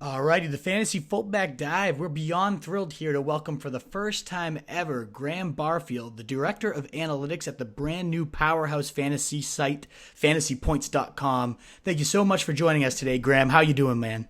Alrighty, the Fantasy Fullback Dive. We're beyond thrilled here to welcome for the first time ever Graham Barfield, the Director of Analytics at the brand new powerhouse fantasy site, FantasyPoints.com. Thank you so much for joining us today, Graham. How you doing, man?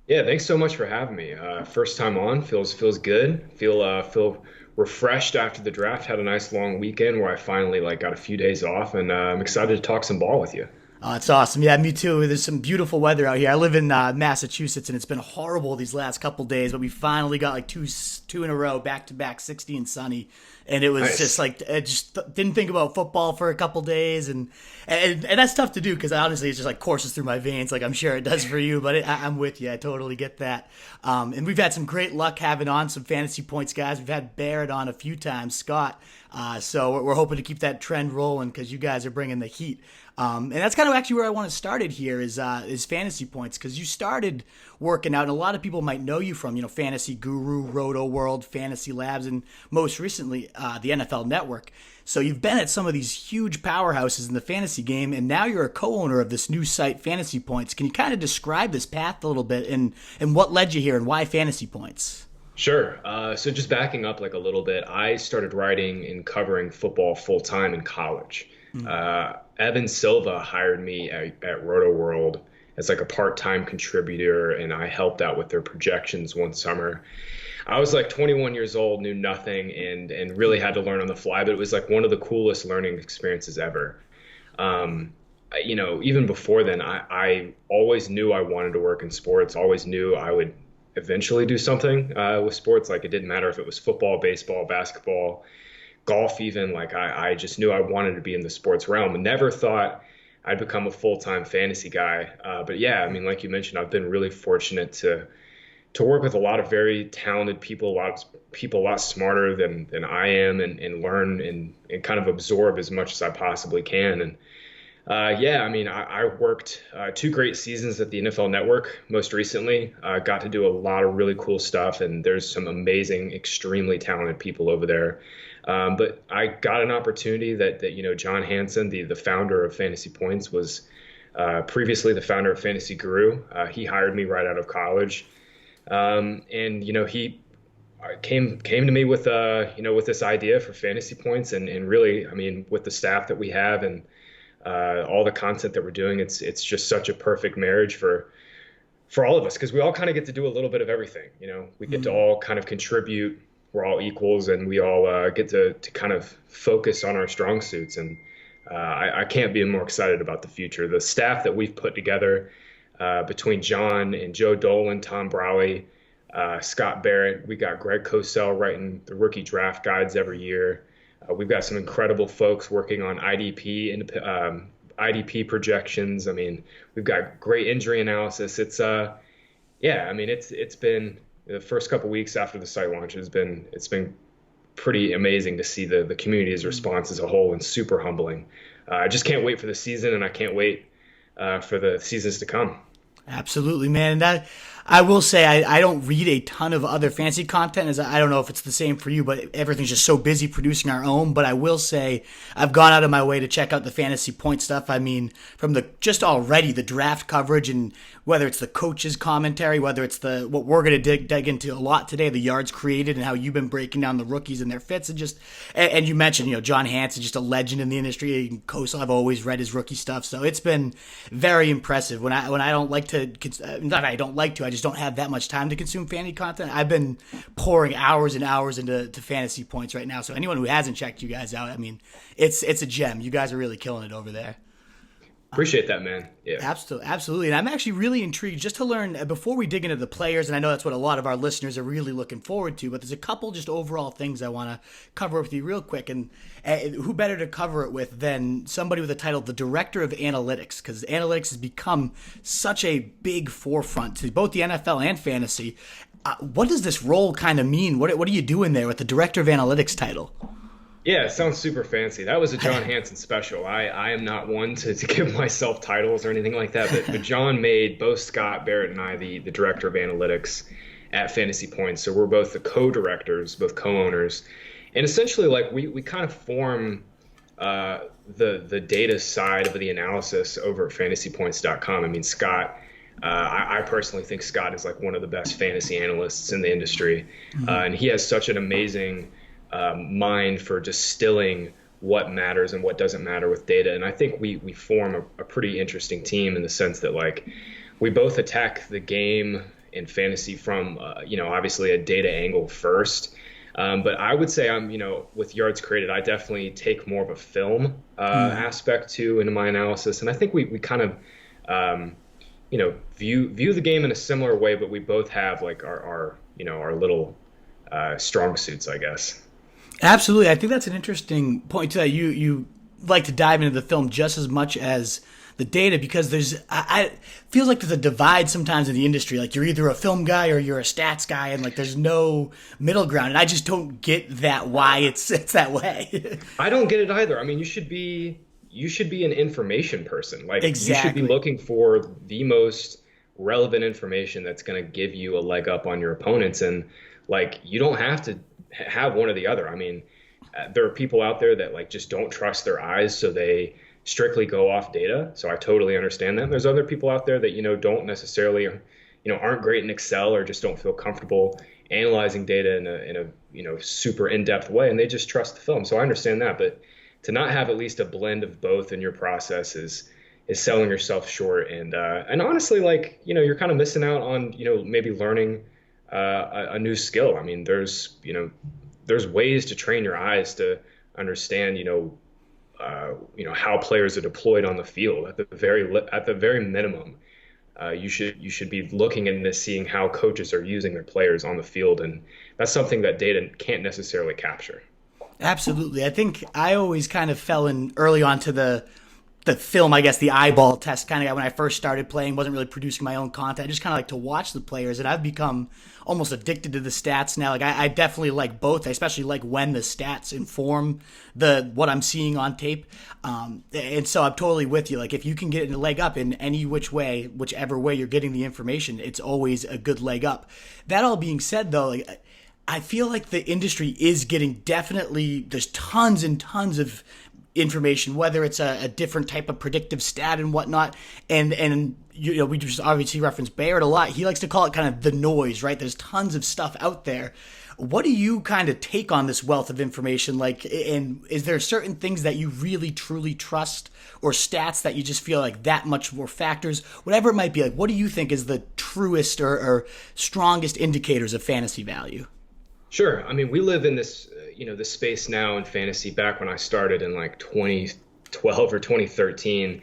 Yeah, thanks so much for having me. First time on, feels good. Feel refreshed after the draft. Had a nice long weekend where I finally got a few days off, and I'm excited to talk some ball with you. Oh, it's awesome. Yeah, me too. There's some beautiful weather out here. I live in Massachusetts, and it's been horrible these last couple days. But we finally got like two in a row, back to back, 60 and sunny, and it was just Nice. like I just didn't think about football for a couple days, and that's tough to do because honestly, it's just like courses through my veins, like I'm sure it does for you. But I'm with you. I totally get that. And we've had some great luck having on some fantasy points guys. We've had Barrett on a few times, Scott. So we're hoping to keep that trend rolling because you guys are bringing the heat. And that's kind of actually where I want to start it here is fantasy points because you started working out, and a lot of people might know you from Fantasy Guru, Roto World, Fantasy Labs, and most recently the NFL Network. So you've been at some of these huge powerhouses in the fantasy game, and now you're a co-owner of this new site, Fantasy Points. Can you kind of describe this path a little bit and what led you here and why Fantasy Points? Sure. So just backing up a little bit, I started writing and covering football full time in college. Evan Silva hired me at Roto World as a part-time contributor, and I helped out with their projections one summer. I was 21 years old, knew nothing, and really had to learn on the fly, but it was one of the coolest learning experiences ever. Even before then, I always knew I wanted to work in sports, always knew I would eventually do something with sports. It didn't matter if it was football, baseball, basketball, golf even. I just knew I wanted to be in the sports realm and never thought I'd become a full-time fantasy guy. But yeah, I mean, like you mentioned, I've been really fortunate to work with a lot of very talented people, a lot of people a lot smarter than I am, and learn and kind of absorb as much as I possibly can. And yeah, I mean, I worked 2 great seasons at the NFL Network most recently. Got to do a lot of really cool stuff, and there's some amazing, extremely talented people over there. But I got an opportunity that John Hansen, the founder of Fantasy Points, was previously the founder of Fantasy Guru. He hired me right out of college, and he came to me with with this idea for Fantasy Points, and really, I mean, with the staff that we have and all the content that we're doing, it's just such a perfect marriage for all of us because we all kind of get to do a little bit of everything. We get to all kind of contribute. We're all equals, and we all get to kind of focus on our strong suits. And I can't be more excited about the future. The staff that we've put together between John and Joe Dolan, Tom Browley, Scott Barrett, we got Greg Cosell writing the rookie draft guides every year. We've got some incredible folks working on IDP and IDP projections. I mean, we've got great injury analysis. Yeah, I mean, it's been the first couple weeks after the site launch it's been pretty amazing to see the community's response as a whole, and super humbling. I just can't wait for the season, and I can't wait for the seasons to come. Absolutely, man. And that I will say I don't read a ton of other fantasy content. As I don't know if it's the same for you, but everything's just so busy producing our own. But I will say I've gone out of my way to check out the fantasy point stuff. I mean, from the just already the draft coverage, and whether it's the coaches commentary, whether it's the what we're going to dig into a lot today, the yards created and how you've been breaking down the rookies and their fits, and you mentioned John Hanson, just a legend in the industry. And Kosel, I've always read his rookie stuff, so it's been very impressive. When I don't like to, not I don't like to, I just don't have that much time to consume fantasy content. I've been pouring hours and hours into fantasy points right now. So anyone who hasn't checked you guys out, I mean, it's a gem. You guys are really killing it over there. Appreciate that, man. Yeah. Absolutely, absolutely. And I'm actually really intrigued just to learn before we dig into the players, and I know that's what a lot of our listeners are really looking forward to, but there's a couple just overall things I want to cover with you real quick. And who better to cover it with than somebody with the title, the Director of Analytics, because analytics has become such a big forefront to both the NFL and fantasy. What does this role kind of mean? What are you doing there with the Director of Analytics title? Yeah, it sounds super fancy. That was a John Hanson special. I am not one to give myself titles or anything like that, but John made both Scott Barrett and I the director of analytics at Fantasy Points. So we're both the co-directors, both co-owners. And essentially, we kind of form the data side of the analysis over at FantasyPoints.com. I mean, Scott I personally think Scott is like one of the best fantasy analysts in the industry. And he has such an amazing mind for distilling what matters and what doesn't matter with data. And I think we form a pretty interesting team in the sense that like we both attack the game in fantasy from, obviously a data angle first. But I would say with yards created, I definitely take more of a film aspect too into my analysis. And I think we kind of, view the game in a similar way, but we both have like our little strong suits, I guess. Absolutely. I think that's an interesting point too, that you like to dive into the film just as much as the data, because I feels like there's a divide sometimes in the industry. Like you're either a film guy or you're a stats guy, and like there's no middle ground. And I just don't get that, why it's that way. I don't get it either. I mean, you should be an information person. Like exactly. You should be looking for the most relevant information that's going to give you a leg up on your opponents. And like, you don't have to have one or the other. I mean, there are people out there that like just don't trust their eyes, so they strictly go off data. So I totally understand that. There's other people out there that, don't necessarily, aren't great in Excel or just don't feel comfortable analyzing data in a super in-depth way, and they just trust the film. So I understand that, but to not have at least a blend of both in your process is selling yourself short. And honestly, like, you're kind of missing out on, maybe learning a new skill. I mean, there's ways to train your eyes to understand, how players are deployed on the field. At the very minimum, you should be looking into seeing how coaches are using their players on the field, and that's something that data can't necessarily capture. Absolutely. I think I always kind of fell in early on to the film, I guess, the eyeball test kind of guy. When I first started playing, wasn't really producing my own content. I just kind of like to watch the players, and I've become almost addicted to the stats now. Like I definitely like both. I especially like when the stats inform what I'm seeing on tape. And so I'm totally with you. Like if you can get a leg up in any way, whichever way you're getting the information, it's always a good leg up. That all being said, though, like, I feel like the industry is getting there's tons and tons of information, whether it's a different type of predictive stat and whatnot. And we just obviously reference Barrett a lot. He likes to call it kind of the noise, right? There's tons of stuff out there. What do you kind of take on this wealth of information? Like, and is there certain things that you really truly trust, or stats that you just feel like that much more factors, whatever it might be? Like, what do you think is the truest or strongest indicators of fantasy value? Sure. I mean, we live in this, this space now in fantasy. Back when I started in like 2012 or 2013,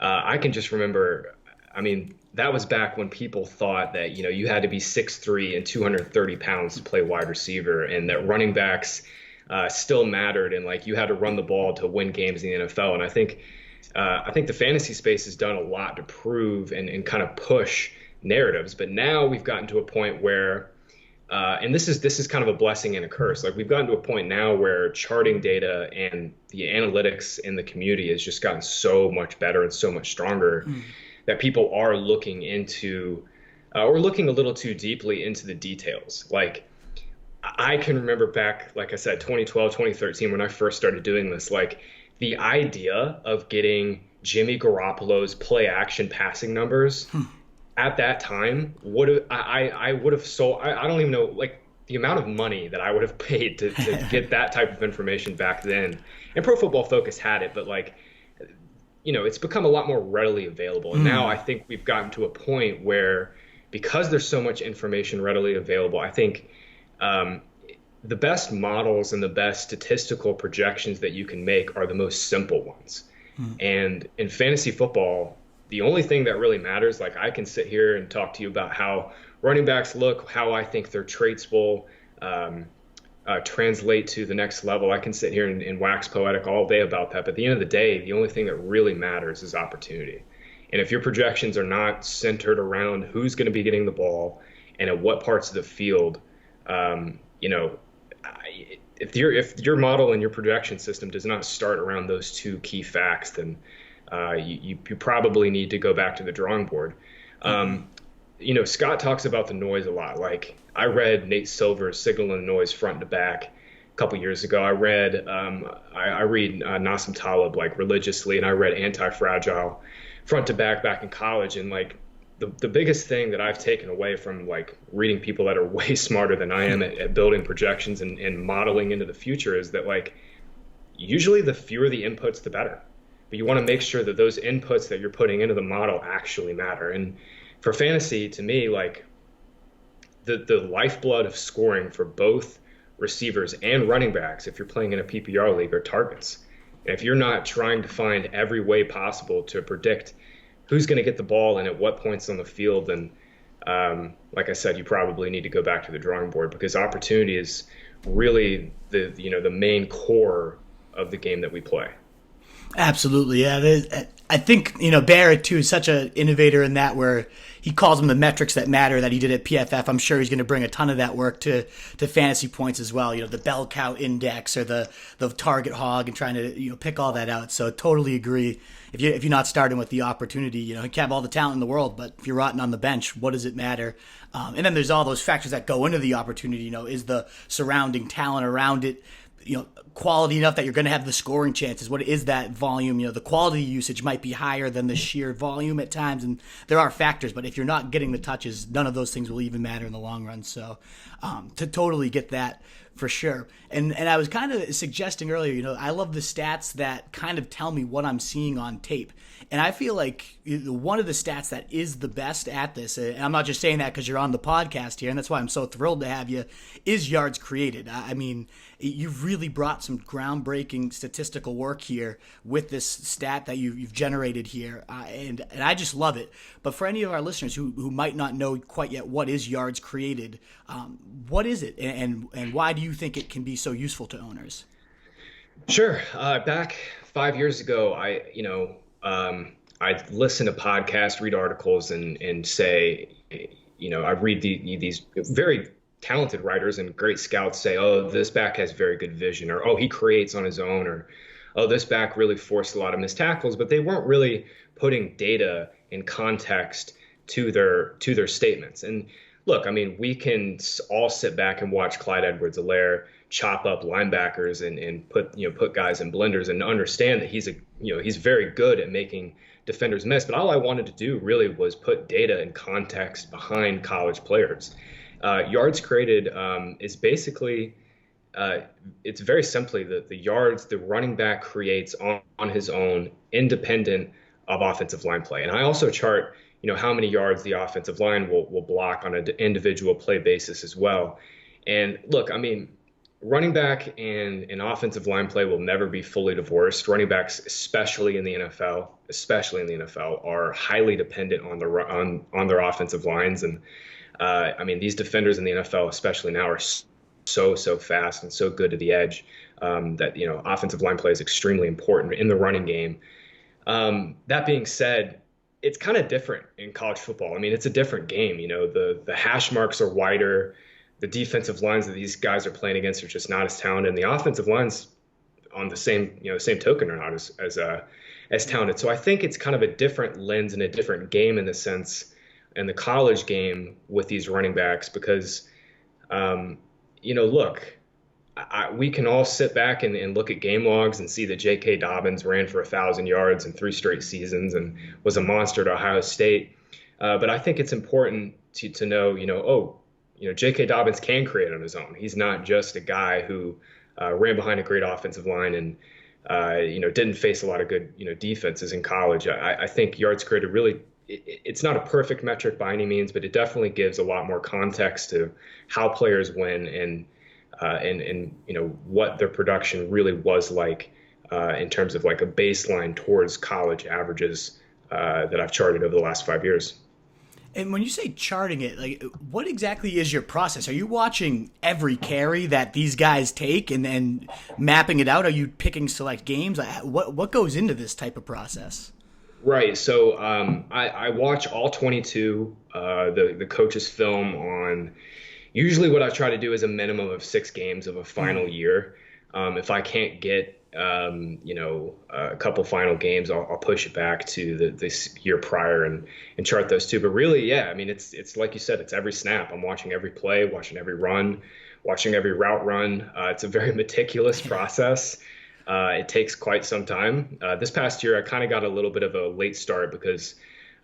I can just remember, I mean, that was back when people thought that, you had to be 6'3" and 230 pounds to play wide receiver, and that running backs still mattered, and like you had to run the ball to win games in the NFL. And I think the fantasy space has done a lot to prove and kind of push narratives. But now we've gotten to a point where and this is kind of a blessing and a curse. Like we've gotten to a point now where charting data and the analytics in the community has just gotten so much better and so much stronger that people are looking into or looking a little too deeply into the details. Like I can remember back, like I said, 2012, 2013, when I first started doing this, like the idea of getting Jimmy Garoppolo's play action passing numbers at that time I would have sold. I don't even know, like the amount of money that I would have paid to get that type of information back then. And Pro Football Focus had it, but like, it's become a lot more readily available. And now I think we've gotten to a point where, because there's so much information readily available, I think the best models and the best statistical projections that you can make are the most simple ones. And in fantasy football, the only thing that really matters, like I can sit here and talk to you about how running backs look, how I think their traits will translate to the next level. I can sit here and wax poetic all day about that. But at the end of the day, the only thing that really matters is opportunity. And if your projections are not centered around who's going to be getting the ball and at what parts of the field, if your model and your projection system does not start around those two key facts, then you probably need to go back to the drawing board. Scott talks about the noise a lot. Like I read Nate Silver's Signal and Noise front to back a couple years ago. I read I read Nassim Taleb like religiously, and I read Anti-Fragile front to back in college. And like the biggest thing that I've taken away from like reading people that are way smarter than I am at building projections and modeling into the future is that like usually the fewer the inputs, the better. But you want to make sure that those inputs that you're putting into the model actually matter. And for fantasy, to me, like the lifeblood of scoring for both receivers and running backs, if you're playing in a PPR league, are targets. And if you're not trying to find every way possible to predict who's going to get the ball and at what points on the field, then like I said, you probably need to go back to the drawing board, because opportunity is really the main core of the game that we play. Absolutely, yeah. I think Barrett too is such an innovator in that, where he calls them the metrics that matter that he did at PFF. I'm sure he's going to bring a ton of that work to fantasy points as well. The bell cow index or the target hog, and trying to pick all that out. So totally agree. If you're not starting with the opportunity, you can have all the talent in the world, but if you're rotting on the bench, what does it matter? And then there's all those factors that go into the opportunity. Is the surrounding talent around it quality enough that you're going to have the scoring chances? What is that volume? The quality usage might be higher than the sheer volume at times, and there are factors, but if you're not getting the touches, none of those things will even matter in the long run. So to totally get that for sure. And I was kind of suggesting earlier, I love the stats that kind of tell me what I'm seeing on tape. And I feel like one of the stats that is the best at this, and I'm not just saying that because you're on the podcast here, and that's why I'm so thrilled to have you, is yards created. I mean, you've really brought some groundbreaking statistical work here with this stat that you've generated here, and I just love it. But for any of our listeners who might not know quite yet what is yards created, what is it, and why do you think it can be so useful to owners? Sure. Back 5 years ago, I'd listen to podcasts, read articles, and say, I read these very talented writers and great scouts say, oh, this back has very good vision, or, oh, he creates on his own, or, oh, this back really forced a lot of missed tackles, but they weren't really putting data and context to their statements. And look, I mean, we can all sit back and watch Clyde Edwards-Helaire chop up linebackers and put guys in blenders and understand that he's very good at making defenders miss. But all I wanted to do really was put data and context behind college players. Yards created is basically, it's very simply the yards the running back creates on his own, independent of offensive line play. And I also chart how many yards the offensive line will block on an individual play basis as well. And look, I mean, running back and offensive line play will never be fully divorced. Running backs, especially in the NFL, are highly dependent on their offensive lines. And I mean, these defenders in the NFL, especially now, are so fast and so good to the edge that offensive line play is extremely important in the running game. That being said, it's kind of different in college football. I mean, it's a different game. The hash marks are wider. The defensive lines that these guys are playing against are just not as talented, and the offensive lines, on the same token, are not as talented. So I think it's kind of a different lens and a different game in the sense, in the college game with these running backs, because look, we can all sit back and look at game logs and see that JK Dobbins ran for 1,000 yards in 3 straight seasons and was a monster at Ohio State. But I think it's important to know, JK Dobbins can create on his own. He's not just a guy who ran behind a great offensive line and didn't face a lot of good defenses in college. I think yards created really, it's not a perfect metric by any means, but it definitely gives a lot more context to how players win and what their production really was like in terms of like a baseline towards college averages that I've charted over the last 5 years. And when you say charting it, like, what exactly is your process? Are you watching every carry that these guys take and then mapping it out? Are you picking select games? What goes into this type of process? Right. So I watch all 22, the coach's film on. Usually what I try to do is a minimum of 6 games of a final year. If I can't get a couple final games, I'll push it back to this year prior and chart those too. But really, yeah, I mean, it's like you said, it's every snap. I'm watching every play, watching every run, watching every route run. It's a very meticulous process. It takes quite some time. This past year, I kind of got a little bit of a late start because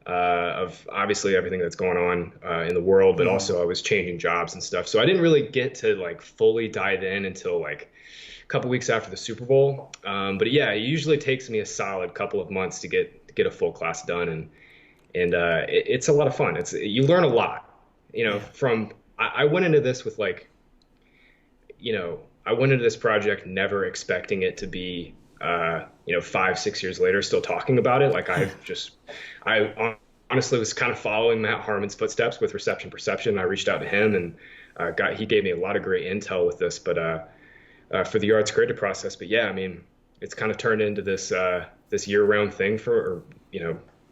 of obviously everything that's going on in the world, but also I was changing jobs and stuff. So I didn't really get to like fully dive in until like a couple weeks after the Super Bowl. But yeah, it usually takes me a solid couple of months to get a full class done, and it's a lot of fun. You learn a lot, from I went into this with like, I went into this project never expecting it to be 5-6 years later still talking about it. Like I honestly was kind of following Matt Harmon's footsteps with reception perception. I reached out to him and he gave me a lot of great intel with this, but for the yards created process. But yeah, I mean, it's kind of turned into this year-round thing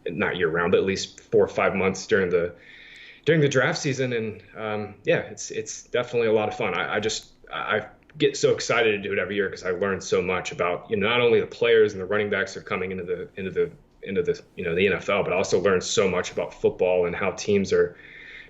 not year-round, but at least 4 or 5 months during the draft season. And yeah, it's definitely a lot of fun. I get so excited to do it every year because I learn so much about not only the players and the running backs that are coming into the the NFL, but I also learn so much about football and how teams are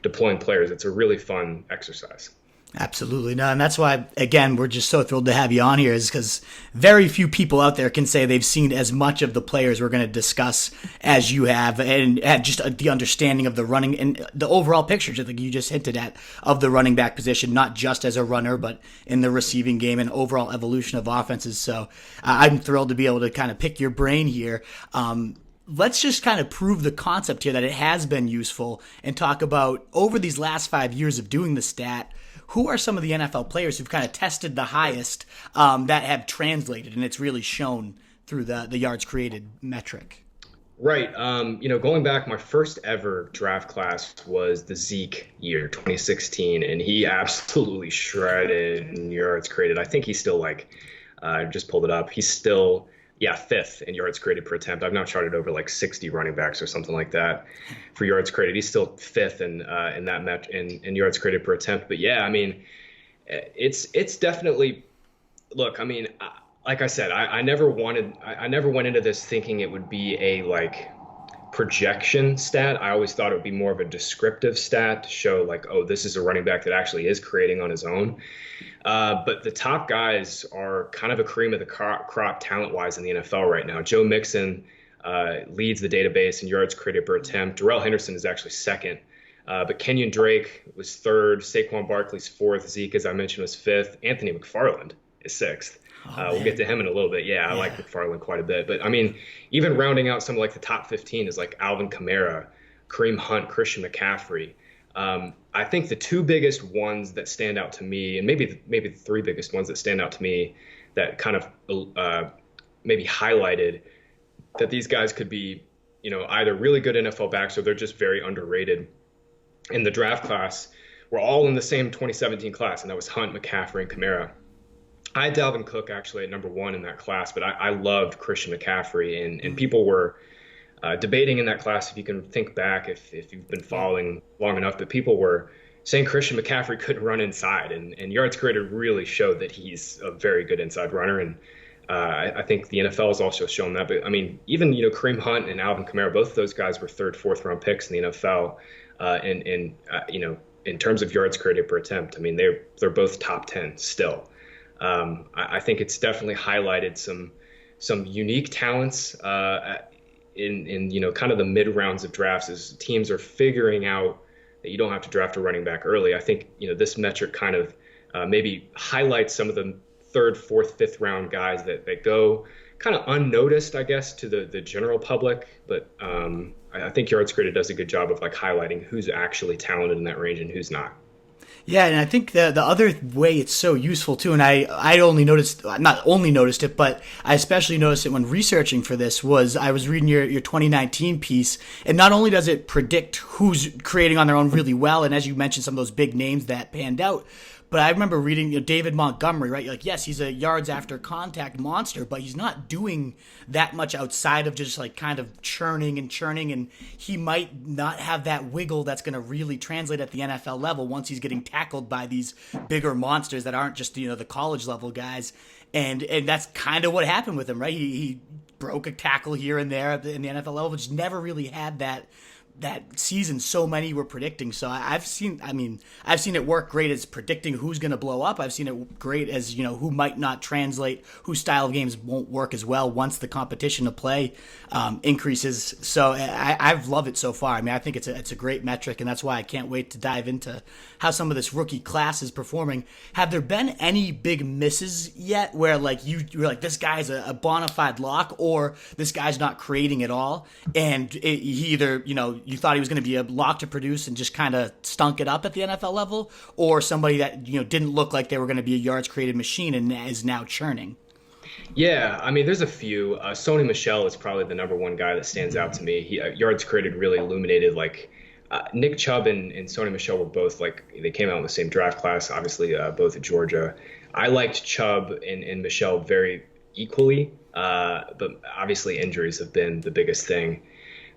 deploying players. It's a really fun exercise. Absolutely. No, and that's why, again, we're just so thrilled to have you on here, is because very few people out there can say they've seen as much of the players we're going to discuss as you have, and just the understanding of the running and the overall picture, just like you just hinted at, of the running back position, not just as a runner, but in the receiving game and overall evolution of offenses. So I'm thrilled to be able to kind of pick your brain here. Let's just kind of prove the concept here that it has been useful and talk about, over these last 5 years of doing the stat, who are some of the NFL players who've kind of tested the highest that have translated, and it's really shown through the yards created metric? Right. Going back, my first ever draft class was the Zeke year, 2016, and he absolutely shredded in yards created. I think he's still I just pulled it up. He's still, fifth in yards created per attempt. I've now charted over like 60 running backs or something like that for yards created. He's still fifth in that in yards created per attempt. But yeah, I mean, it's definitely, look, I mean, like I said, I never went into this thinking it would be a projection stat. I always thought it would be more of a descriptive stat to show this is a running back that actually is creating on his own. But the top guys are kind of a cream of the crop talent-wise in the NFL right now. Joe Mixon leads the database in yards created per attempt. Darrell Henderson is actually second. But Kenyon Drake was third. Saquon Barkley's fourth. Zeke, as I mentioned, was fifth. Anthony McFarland is sixth. We'll get to him in a little bit. Yeah, I like McFarland quite a bit. But, I mean, even rounding out some of the top 15 is Alvin Kamara, Kareem Hunt, Christian McCaffrey. I think the two biggest ones that stand out to me, and maybe the three biggest ones that stand out to me that kind of maybe highlighted that these guys could be, either really good NFL backs or they're just very underrated in the draft class, were all in the same 2017 class, and that was Hunt, McCaffrey, and Kamara. I had Dalvin Cook actually at number one in that class, but I loved Christian McCaffrey, and people were debating in that class, if you can think back, if you've been following long enough, but people were saying Christian McCaffrey couldn't run inside, and yards created really showed that he's a very good inside runner, and I think the NFL has also shown that. But I mean, even Kareem Hunt and Alvin Kamara, both of those guys were third, fourth round picks in the NFL, and in terms of yards created per attempt, I mean they're both top 10 still. I think it's definitely highlighted some unique talents in kind of the mid rounds of drafts as teams are figuring out that you don't have to draft a running back early. I think this metric kind of maybe highlights some of the third, fourth, fifth round guys that go kind of unnoticed, I guess, to the general public. But I think yards created does a good job of highlighting who's actually talented in that range and who's not. Yeah, and I think the other way it's so useful too, and I not only noticed it, but I especially noticed it when researching for this, was I was reading your 2019 piece, and not only does it predict who's creating on their own really well, and as you mentioned, some of those big names that panned out, but I remember reading David Montgomery, right? Yes, he's a yards after contact monster, but he's not doing that much outside of just kind of churning, and he might not have that wiggle that's going to really translate at the NFL level once he's getting tackled by these bigger monsters that aren't just the college level guys, and that's kind of what happened with him, right? He broke a tackle here and there in the NFL level, but just never really had that that season so many were predicting. So I've seen it work great as predicting who's going to blow up. I've seen it great as, who might not translate, whose style of games won't work as well once the competition to play increases. So I've loved it so far. I mean, I think it's a great metric, and that's why I can't wait to dive into how some of this rookie class is performing. Have there been any big misses yet where like you're like, this guy's a bona fide lock, or this guy's not creating at all, and he either, you thought he was going to be a lock to produce and just kind of stunk it up at the NFL level, or somebody that didn't look like they were going to be a yards created machine and is now churning? Yeah, I mean, there's a few. Sony Michel is probably the number one guy that stands out to me. He yards created really illuminated. Like Nick Chubb and Sony Michel were both they came out in the same draft class, obviously both at Georgia. I liked Chubb and Michel very equally, but obviously injuries have been the biggest thing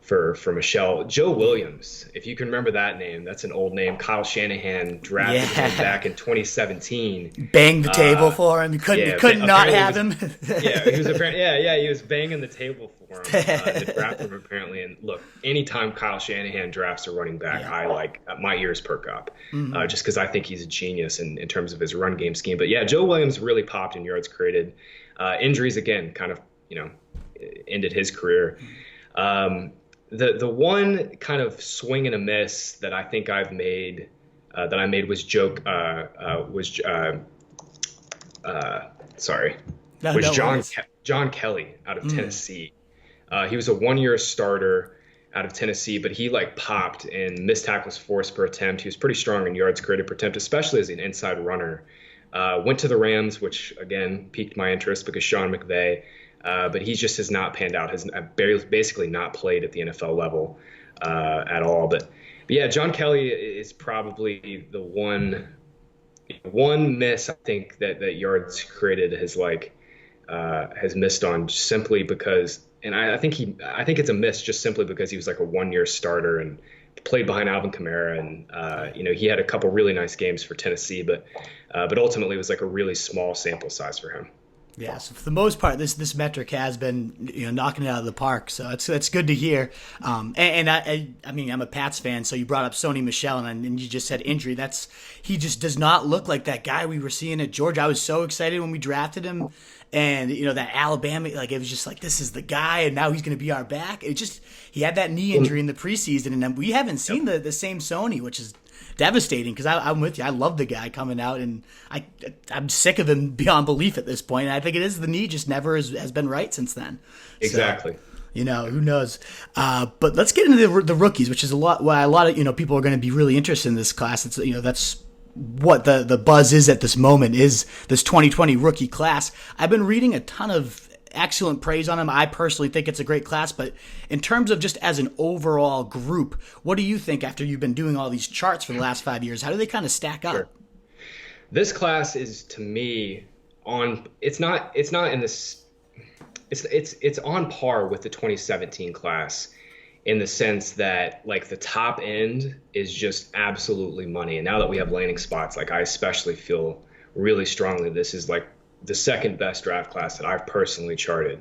for Michelle. Joe Williams, if you can remember that name, that's an old name. Kyle Shanahan drafted him back in 2017. Banged the table for him. You couldn't not have him. He was apparently, he was banging the table for him to draft him apparently. And look, anytime Kyle Shanahan drafts a running back, I my ears perk up, just because I think he's a genius in terms of his run game scheme. But yeah, Joe Williams really popped in yards created. Injuries again, kind of ended his career. The one kind of swing and a miss that I think I've made was John Kelly out of Tennessee. He was a 1-year starter out of Tennessee, but he popped in missed tackles forced per attempt. He was pretty strong in yards created per attempt, especially as an inside runner. Went to the Rams, which again piqued my interest because Sean McVay. But he just has not panned out, has basically not played at the NFL level at all. But yeah, John Kelly is probably the one miss I think that yards created has missed on simply because, and I think it's a miss just simply because he was like a 1-year starter and played behind Alvin Kamara, and he had a couple really nice games for Tennessee, but ultimately it was like a really small sample size for him. Yeah, so for the most part, this metric has been knocking it out of the park. So it's good to hear. And I mean, I'm a Pats fan, so you brought up Sony Michel, and you just said injury. He just does not look like that guy we were seeing at Georgia. I was so excited when we drafted him, and that Alabama, it was just like, this is the guy, and now he's going to be our back. He had that knee injury in the preseason, and then we haven't seen the same Sony, which is devastating because I'm with you. I love the guy coming out, and I'm sick of him beyond belief at this point. And I think it is the knee just never has been right since then. Exactly. So, who knows? But let's get into the rookies, which is a lot of people are going to be really interested in this class. It's that's what the buzz is at this moment, is this 2020 rookie class. I've been reading a ton of excellent praise on him. I personally think it's a great class, but in terms of just as an overall group, what do you think after you've been doing all these charts for the last 5 years? How do they kind of stack up? Sure. This class is, to me, it's on par with the 2017 class in the sense that the top end is just absolutely money. And now that we have landing spots, I especially feel really strongly this is the second best draft class that I've personally charted.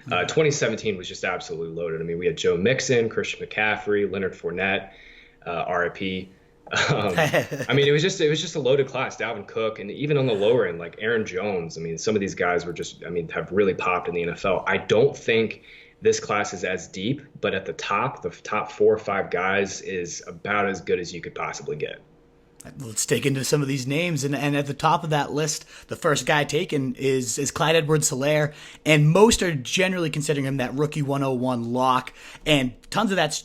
2017 was just absolutely loaded. I mean, we had Joe Mixon, Christian McCaffrey, Leonard Fournette, RIP. I mean, it was just a loaded class. Dalvin Cook, and even on the lower end, Aaron Jones. I mean, some of these guys have really popped in the NFL. I don't think this class is as deep, but at the top 4 or 5 guys is about as good as you could possibly get. Let's take into some of these names, and at the top of that list, the first guy taken is Clyde Edwards-Helaire, and most are generally considering him that rookie 101 lock, and tons of that's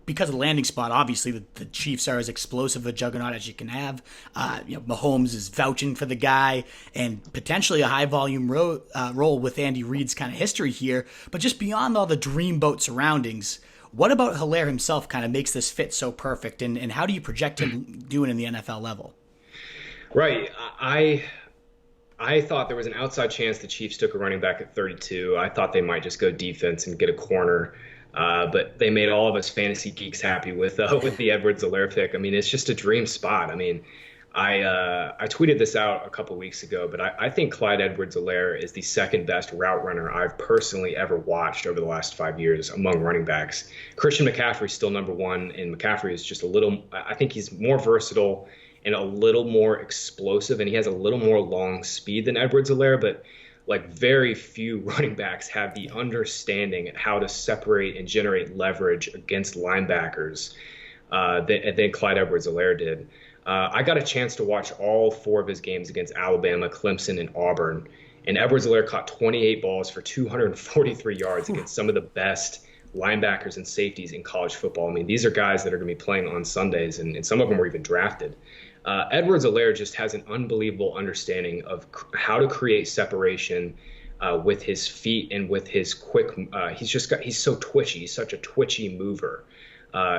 because of the landing spot. Obviously, the Chiefs are as explosive a juggernaut as you can have. Mahomes is vouching for the guy, and potentially a high volume role with Andy Reid's kind of history here. But just beyond all the dreamboat surroundings, what about Helaire himself kind of makes this fit so perfect, and how do you project him doing in the NFL level? Right. I thought there was an outside chance the Chiefs took a running back at 32. I thought they might just go defense and get a corner, but they made all of us fantasy geeks happy with the Edwards-Helaire pick. I mean, it's just a dream spot. I mean, I tweeted this out a couple weeks ago, but I think Clyde Edwards-Helaire is the second best route runner I've personally ever watched over the last 5 years among running backs. Christian McCaffrey is still number one, and McCaffrey is just a little, I think he's more versatile and a little more explosive, and he has a little more long speed than Edwards-Helaire, but like very few running backs have the understanding at how to separate and generate leverage against linebackers than Clyde Edwards-Helaire did. I got a chance to watch all four of his games against Alabama, Clemson, and Auburn. And Edwards-Helaire caught 28 balls for 243 yards against some of the best linebackers and safeties in college football. I mean, these are guys that are going to be playing on Sundays, and some of them were even drafted. Edwards-Helaire just has an unbelievable understanding of how to create separation with his feet and with his quick. He's so twitchy. He's such a twitchy mover.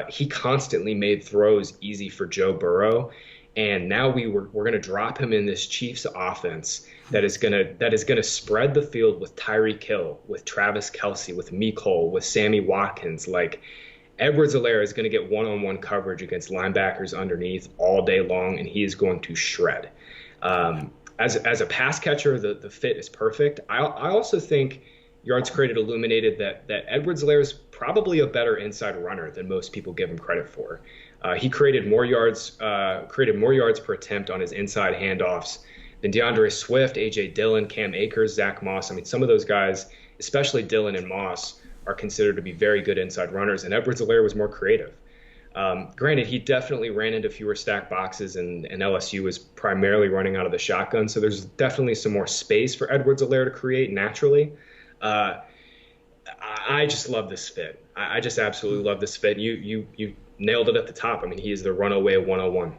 He constantly made throws easy for Joe Burrow, and now we're going to drop him in this Chiefs offense that is going to spread the field with Tyreek Hill, with Travis Kelce, with Mecole, with Sammy Watkins. Like Edwards-Helaire is going to get one-on-one coverage against linebackers underneath all day long, and he is going to shred. As a pass catcher, the fit is perfect. I also think Yards Created illuminated that Edwards-Helaire is probably a better inside runner than most people give him credit for. He created more yards per attempt on his inside handoffs than Dioner Swift, A.J. Dillon, Cam Akers, Zach Moss. I mean, some of those guys, especially Dillon and Moss, are considered to be very good inside runners, and Edwards-Helaire was more creative. Granted, he definitely ran into fewer stacked boxes, and LSU was primarily running out of the shotgun, so there's definitely some more space for Edwards-Helaire to create naturally. I just love this fit. I just absolutely love this fit. You nailed it at the top. I mean, he is the runaway 101.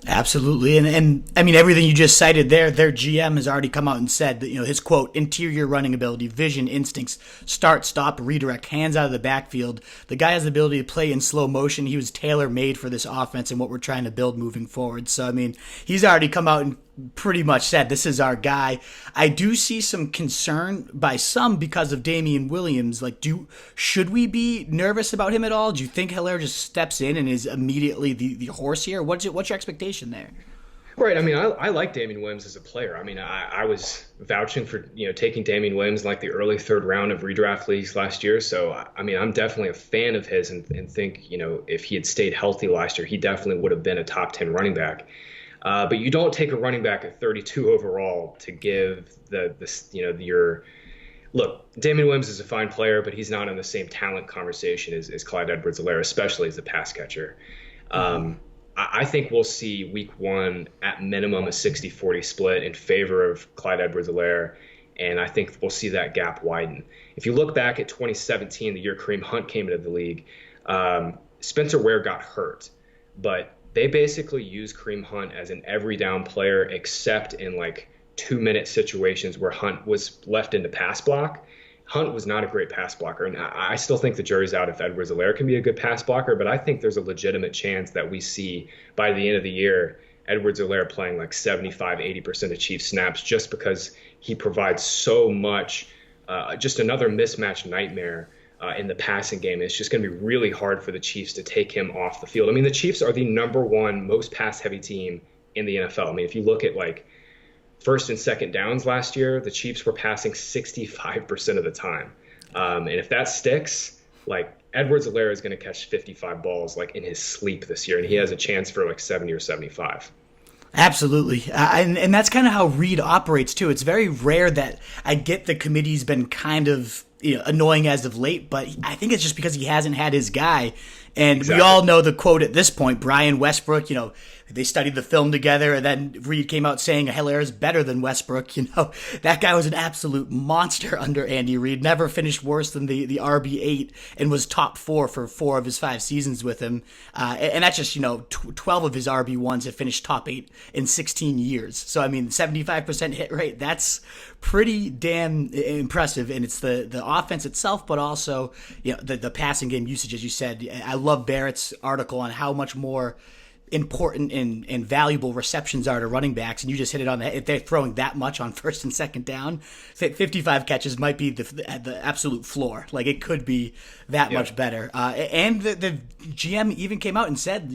Absolutely. And I mean, everything you just cited there, their GM has already come out and said that, his quote, interior running ability, vision, instincts, start, stop, redirect, hands out of the backfield. The guy has the ability to play in slow motion. He was tailor-made for this offense and what we're trying to build moving forward. So, I mean, he's already come out and pretty much said this is our guy. I do see some concern by some because of Damian Williams. Like, should we be nervous about him at all? Do you think Helaire just steps in and is immediately the horse here? What's your expectation there? Right. I mean, I like Damian Williams as a player. I mean, I was vouching for taking Damian Williams like the early third round of redraft leagues last year. So I mean, I'm definitely a fan of his and think if he had stayed healthy last year, he definitely would have been a top 10 running back. But you don't take a running back at 32 overall to give your look. Damian Williams is a fine player, but he's not in the same talent conversation as Clyde Edwards-Helaire, especially as a pass catcher. I think we'll see week one at minimum a 60-40 split in favor of Clyde Edwards-Helaire, and I think we'll see that gap widen. If you look back at 2017, the year Kareem Hunt came into the league, Spencer Ware got hurt, but they basically used Kareem Hunt as an every down player except in like 2-minute situations where Hunt was left into pass block. Hunt was not a great pass blocker, and I still think the jury's out if Edwards-Helaire can be a good pass blocker, but I think there's a legitimate chance that we see by the end of the year Edwards-Helaire playing like 75-80% of Chiefs snaps just because he provides so much, just another mismatch nightmare in the passing game. It's just going to be really hard for the Chiefs to take him off the field. I mean, the Chiefs are the number one most pass-heavy team in the NFL. I mean, if you look at like first and second downs last year, the Chiefs were passing 65% of the time. And if that sticks, like Edwards-Helaire is going to catch 55 balls like in his sleep this year, and he has a chance for like 70 or 75. Absolutely. And that's kind of how Reed operates too. It's very rare that I get the committee's been kind of annoying as of late, but I think it's just because he hasn't had his guy. And exactly. We all know the quote at this point, Brian Westbrook, they studied the film together, and then Reed came out saying Helaire is better than Westbrook. That guy was an absolute monster under Andy Reid, never finished worse than the RB8 and was top 4 for 4 of his 5 seasons with him. And that's just, 12 of his RB1s have finished top 8 in 16 years. So, I mean, 75% hit rate, that's pretty damn impressive. And it's the offense itself, but also, the passing game usage, as you said. I love Barrett's article on how much more important and valuable receptions are to running backs, and you just hit it on the head. If they're throwing that much on first and second down, 55 catches might be the absolute floor. Like, it could be that much better. And the GM even came out and said,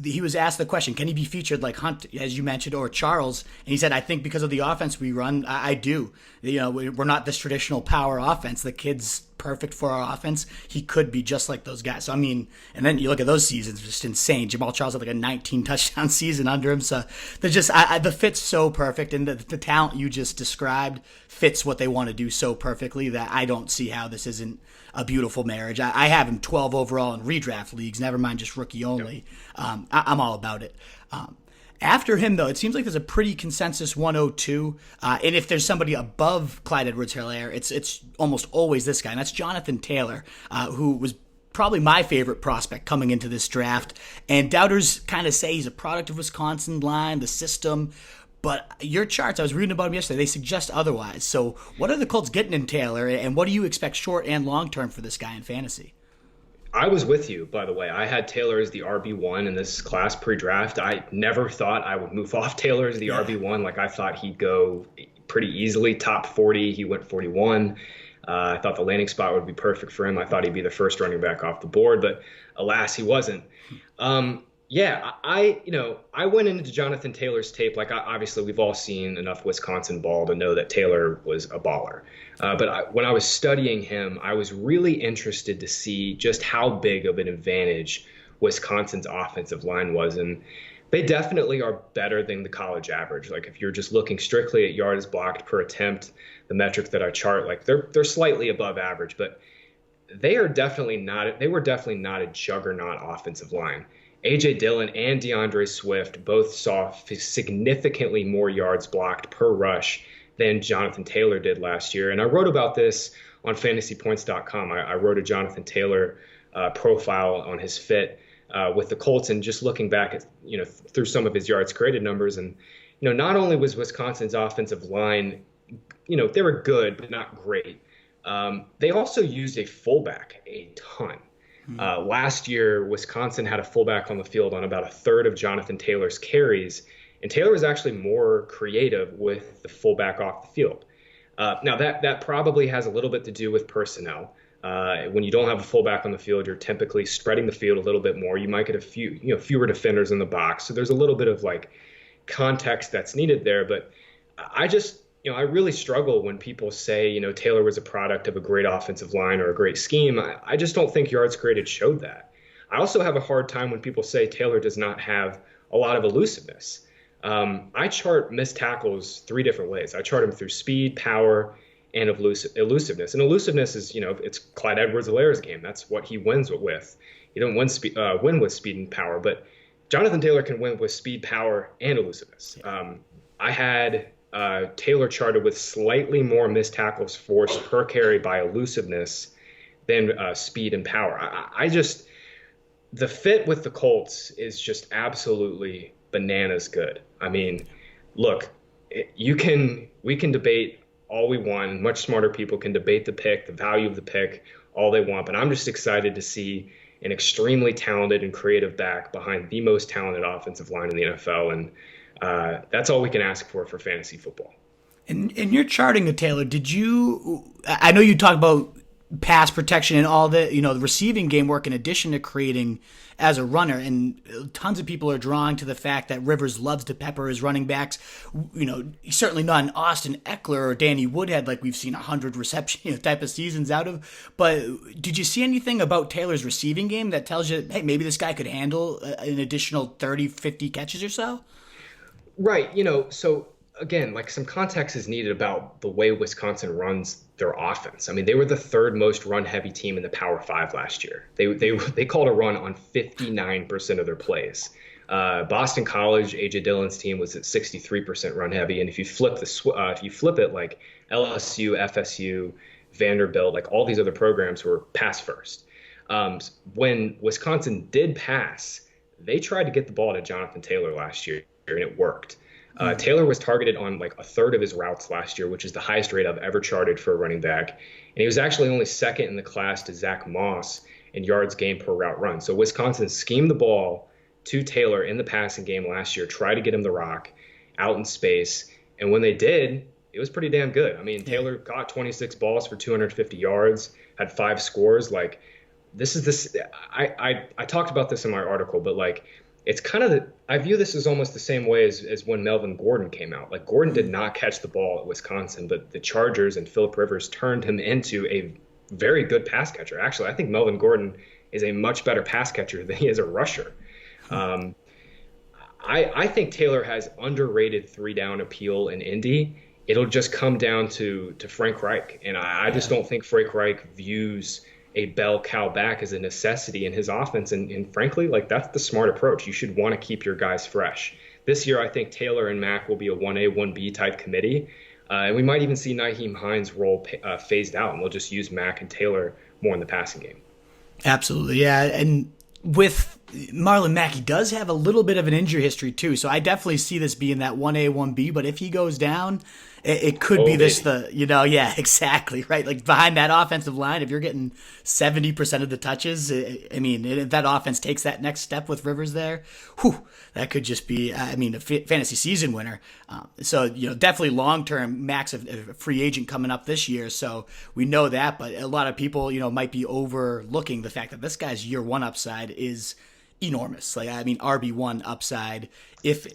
he was asked the question, can he be featured like Hunt, as you mentioned, or Charles? And he said, I think because of the offense we run, I do. We're not this traditional power offense. The kid's perfect for our offense. He could be just like those guys. So, I mean, and then you look at those seasons, just insane. Jamal Charles had like a 19 touchdown season under him. So they're just, the fit's so perfect. And the talent you just described fits what they want to do so perfectly that I don't see how this isn't a beautiful marriage. I have him 12 overall in redraft leagues, never mind just rookie only. Yep. I'm all about it. After him, though, it seems like there's a pretty consensus 102. And if there's somebody above Clyde Edwards-Helaire, it's almost always this guy, and that's Jonathan Taylor, who was probably my favorite prospect coming into this draft. And doubters kind of say he's a product of Wisconsin line, the system. But your charts, I was reading about him yesterday, they suggest otherwise. So what are the Colts getting in Taylor, and what do you expect short and long term for this guy in fantasy? I was with you, by the way. I had Taylor as the RB1 in this class pre-draft. I never thought I would move off Taylor as the RB1. Like, I thought he'd go pretty easily, top 40. He went 41. I thought the landing spot would be perfect for him. I thought he'd be the first running back off the board, but alas, he wasn't. I went into Jonathan Taylor's tape. Like, obviously, we've all seen enough Wisconsin ball to know that Taylor was a baller. But when I was studying him, I was really interested to see just how big of an advantage Wisconsin's offensive line was. And they definitely are better than the college average. Like, if you're just looking strictly at yards blocked per attempt, the metric that I chart, like, they're slightly above average, but they were definitely not a juggernaut offensive line. A.J. Dillon and Dioner Swift both saw significantly more yards blocked per rush than Jonathan Taylor did last year. And I wrote about this on FantasyPoints.com. I wrote a Jonathan Taylor profile on his fit with the Colts, and just looking back at, through some of his yards created numbers. And, not only was Wisconsin's offensive line, they were good, but not great. They also used a fullback a ton. Last year, Wisconsin had a fullback on the field on about a third of Jonathan Taylor's carries, and Taylor was actually more creative with the fullback off the field. Now, that probably has a little bit to do with personnel. When you don't have a fullback on the field, you're typically spreading the field a little bit more. You might get fewer defenders in the box, so there's a little bit of like context that's needed there. But I really struggle when people say, Taylor was a product of a great offensive line or a great scheme. I just don't think yards created showed that. I also have a hard time when people say Taylor does not have a lot of elusiveness. I chart missed tackles three different ways. I chart them through speed, power, and elusiveness. And elusiveness is, it's Clyde Edwards-Helaire's game. That's what he wins with. He don't win with speed and power, but Jonathan Taylor can win with speed, power, and elusiveness. I had Taylor charted with slightly more missed tackles forced per carry by elusiveness than speed and power. The fit with the Colts is just absolutely bananas good. I mean, look, we can debate all we want, and much smarter people can debate the pick, the value of the pick, all they want, but I'm just excited to see an extremely talented and creative back behind the most talented offensive line in the NFL, and that's all we can ask for fantasy football. And you're charting the Taylor. I know you talk about pass protection and all the receiving game work in addition to creating as a runner, and tons of people are drawing to the fact that Rivers loves to pepper his running backs. He's certainly not an Austin Eckler or Danny Woodhead like we've seen 100 reception type of seasons out of. But did you see anything about Taylor's receiving game that tells you, hey, maybe this guy could handle an additional 30, 50 catches or so? Right. So again, like, some context is needed about the way Wisconsin runs their offense. I mean, they were the third most run-heavy team in the Power 5 last year. They called a run on 59% of their plays. Boston College, A.J. Dillon's team was at 63% run-heavy, and if you flip it, like LSU, FSU, Vanderbilt, like all these other programs were pass first. When Wisconsin did pass, they tried to get the ball to Jonathan Taylor last year, and it worked. Taylor was targeted on like a third of his routes last year, which is the highest rate I've ever charted for a running back. And he was actually only second in the class to Zach Moss in yards gained per route run. So Wisconsin schemed the ball to Taylor in the passing game last year, try to get him the rock out in space. And when they did, it was pretty damn good. I mean, Taylor got 26 balls for 250 yards, had 5 scores. Like, I talked about this in my article, but like, it's kind of I view this as almost the same way as when Melvin Gordon came out. Like, Gordon did not catch the ball at Wisconsin, but the Chargers and Phillip Rivers turned him into a very good pass catcher. Actually, I think Melvin Gordon is a much better pass catcher than he is a rusher. I think Taylor has underrated 3-down appeal in Indy. It'll just come down to Frank Reich. And I just don't think Frank Reich views a bell cow back as a necessity in his offense. And frankly, like, that's the smart approach. You should want to keep your guys fresh. This year, I think Taylor and Mack will be a 1A, 1B type committee. And we might even see Nyheim Hines' role phased out, and we'll just use Mack and Taylor more in the passing game. Absolutely, yeah. And with Marlon Mack, he does have a little bit of an injury history too, so I definitely see this being that 1A, 1B, but if he goes down, it could be this, exactly, right? Like, behind that offensive line, if you're getting 70% of the touches, I mean, if that offense takes that next step with Rivers there, that could just be, a fantasy season winner. So, definitely long-term, Mac's a free agent coming up this year, so we know that, but a lot of people, might be overlooking the fact that this guy's year one upside is enormous. Like, RB1 upside,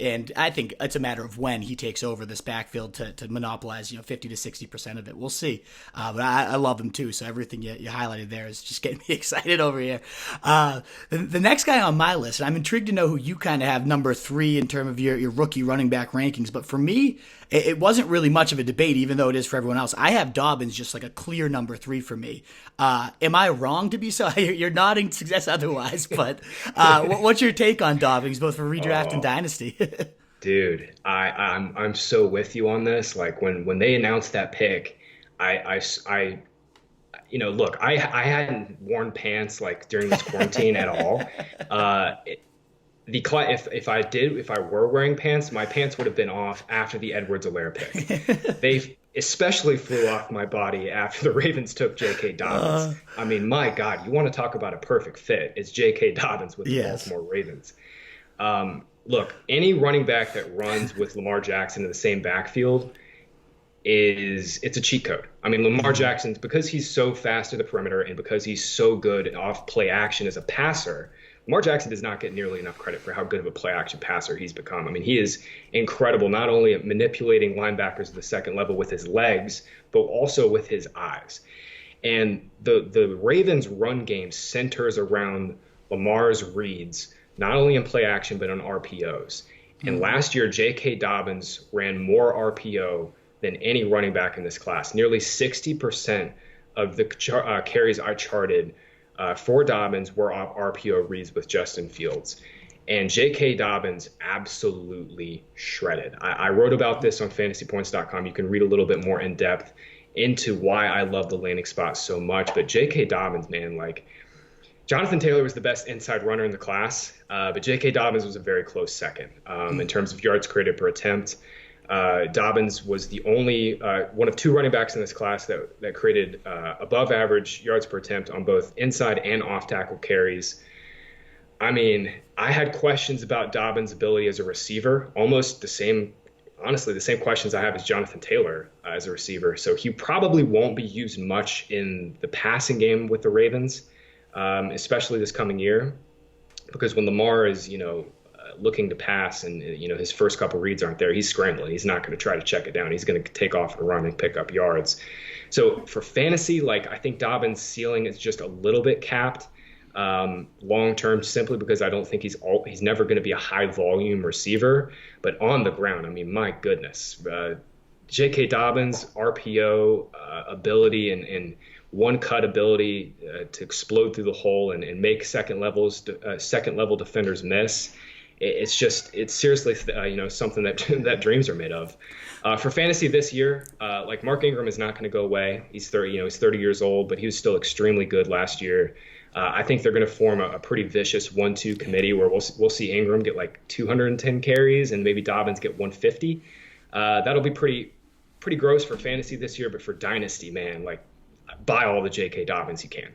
and I think it's a matter of when he takes over this backfield to monopolize, 50 to 60% of it. We'll see. But I love him too. So everything you highlighted there is just getting me excited over here. The next guy on my list, and I'm intrigued to know who you kind of have number 3 in terms of your rookie running back rankings. But for me, it wasn't really much of a debate, even though it is for everyone else. I have Dobbins just like a clear number 3 for me. Am I wrong to be so? You're nodding to suggest otherwise, but what's your take on Dobbins, both for redraft and dynasty? Dude, I'm so with you on this. Like, when they announced that pick, look, I hadn't worn pants like during this quarantine at all. If I were wearing pants, my pants would have been off after the Edwards-Helaire pick. They especially flew off my body after the Ravens took JK Dobbins. My God, you want to talk about a perfect fit? It's JK Dobbins with the Baltimore Ravens. Look, any running back that runs with Lamar Jackson in the same backfield it's a cheat code. Lamar Jackson, because he's so fast to the perimeter and because he's so good off play action as a passer, Lamar Jackson does not get nearly enough credit for how good of a play action passer he's become. He is incredible, not only at manipulating linebackers at the second level with his legs, but also with his eyes. And the Ravens' run game centers around Lamar's reads, not only in play action, but on RPOs. And last year, JK Dobbins ran more RPO than any running back in this class. Nearly 60% of the carries I charted for Dobbins were RPO reads with Justin Fields. And JK Dobbins absolutely shredded. I wrote about this on FantasyPoints.com. You can read a little bit more in depth into why I love the landing spot so much. But JK Dobbins, man, like, Jonathan Taylor was the best inside runner in the class, but J.K. Dobbins was a very close second in terms of yards created per attempt. Dobbins was the only one of 2 running backs in this class that created above average yards per attempt on both inside and off tackle carries. I had questions about Dobbins' ability as a receiver, almost the same questions I have as Jonathan Taylor as a receiver. So he probably won't be used much in the passing game with the Ravens. Especially this coming year, because when Lamar is, looking to pass and, his first couple reads aren't there, he's scrambling. He's not going to try to check it down. He's going to take off and run and pick up yards. So for fantasy, I think Dobbins' ceiling is just a little bit capped long-term, simply because I don't think he's never going to be a high volume receiver, but on the ground, my goodness, J.K. Dobbins, RPO ability and one cut ability to explode through the hole and make second level defenders miss. It's seriously something that dreams are made of. For fantasy this year, Mark Ingram is not going to go away. He's 30 years old, but he was still extremely good last year. I think they're going to form a pretty vicious 1-2 committee where we'll see Ingram get 210 carries and maybe Dobbins get 150. That'll be pretty gross for fantasy this year, but for dynasty, man, buy all the J.K. Dobbins you can.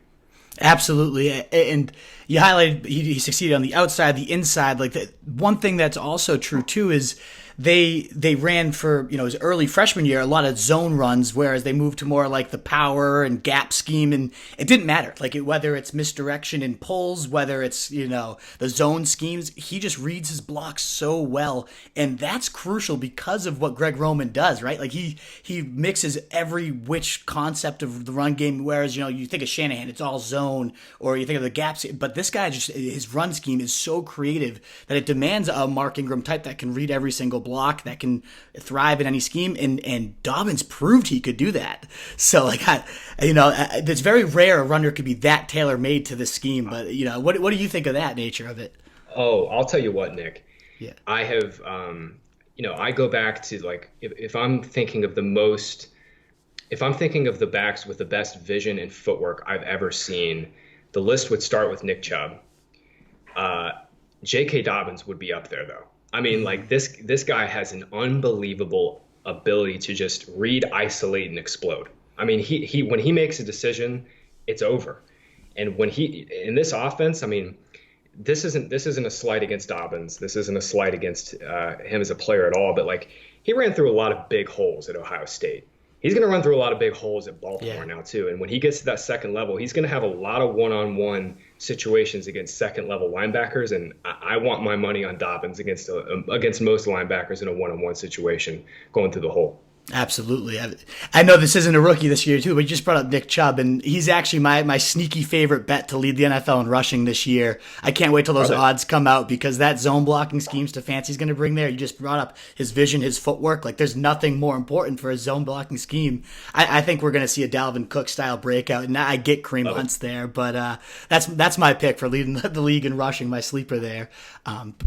Absolutely, and you highlighted he succeeded on the outside, the inside. Like one thing that's also true too is they ran for his early freshman year a lot of zone runs, whereas they moved to more like the power and gap scheme, and it didn't matter whether it's misdirection and pulls, whether it's the zone schemes. He just reads his blocks so well, and that's crucial because of what Greg Roman does, right? Like he mixes every which concept of the run game, whereas you think of Shanahan, it's all zone, or you think of the gaps, but this guy his run scheme is so creative that it demands a Mark Ingram type that can read every single block, that can thrive in any scheme, and Dobbins proved he could do that. So it's very rare a runner could be that tailor made to the scheme. But what do you think of that nature of it? Oh, I'll tell you what, Nick. Yeah, I have I go back to if I'm thinking of the backs with the best vision and footwork I've ever seen, the list would start with Nick Chubb. JK Dobbins would be up there though. I mean, this guy has an unbelievable ability to just read, isolate, and explode. I mean, he when he makes a decision, it's over. And when in this offense, I mean, this isn't a slight against Dobbins. This isn't a slight against him as a player at all. But he ran through a lot of big holes at Ohio State. He's going to run through a lot of big holes at Baltimore now too. And when he gets to that second level, he's going to have a lot of one-on-one situations against second-level linebackers. And I want my money on Dobbins against most linebackers in a one-on-one situation going through the hole. Absolutely. I know this isn't a rookie this year, too, but you just brought up Nick Chubb, and he's actually my sneaky favorite bet to lead the NFL in rushing this year. I can't wait till those odds come out, because that zone blocking scheme Stefanski's going to bring there. You just brought up his vision, his footwork. There's nothing more important for a zone blocking scheme. I think we're going to see a Dalvin Cook style breakout, and I get Kareem Hunt's there, but that's my pick for leading the league in rushing, my sleeper there,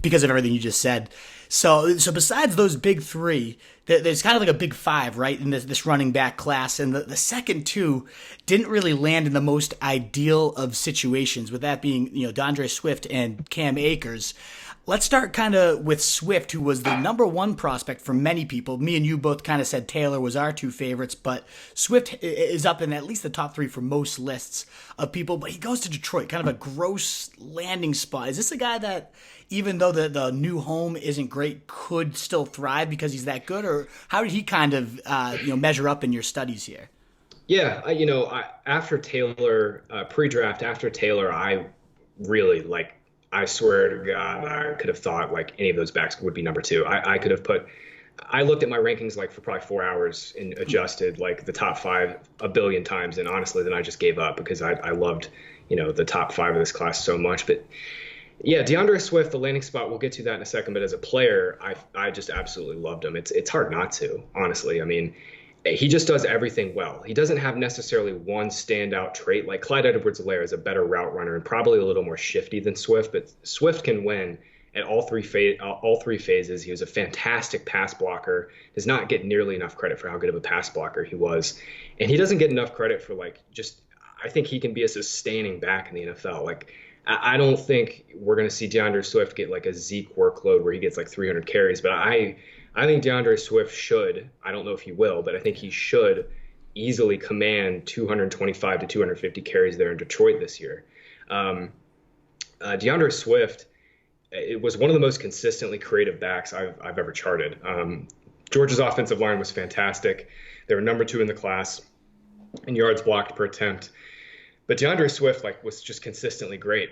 because of everything you just said. So besides those big three, there's kind of like a big five, right, in this running back class. And the second two didn't really land in the most ideal of situations, with that being, Dioner Swift and Cam Akers. Let's start kind of with Swift, who was the number one prospect for many people. Me and you both kind of said Taylor was our two favorites, but Swift is up in at least the top three for most lists of people. But he goes to Detroit, kind of a gross landing spot. Is this a guy that, even though the new home isn't great, could still thrive because he's that good? Or how did he kind of measure up in your studies here? Yeah, after Taylor, pre-draft, after Taylor, I really I swear to God, I could have thought any of those backs would be number two. I could have I looked at my rankings for probably 4 hours and adjusted the top five a billion times. And honestly, then I just gave up because I loved, the top five of this class so much. But yeah, Dioner Swift, the landing spot, we'll get to that in a second. But as a player, I just absolutely loved him. It's hard not to, honestly. I mean, he just does everything well. He doesn't have necessarily one standout trait. Clyde Edwards-Helaire is a better route runner and probably a little more shifty than Swift, but Swift can win at all three phases. He was a fantastic pass blocker, does not get nearly enough credit for how good of a pass blocker he was. And he doesn't get enough credit for I think he can be a sustaining back in the NFL. I don't think we're going to see Dioner Swift get a Zeke workload where he gets 300 carries, but I think Dioner Swift should, I don't know if he will, but I think he should easily command 225 to 250 carries there in Detroit this year. Dioner Swift, it was one of the most consistently creative backs I've ever charted. Georgia's offensive line was fantastic. They were number two in the class in yards blocked per attempt. But Dioner Swift was just consistently great.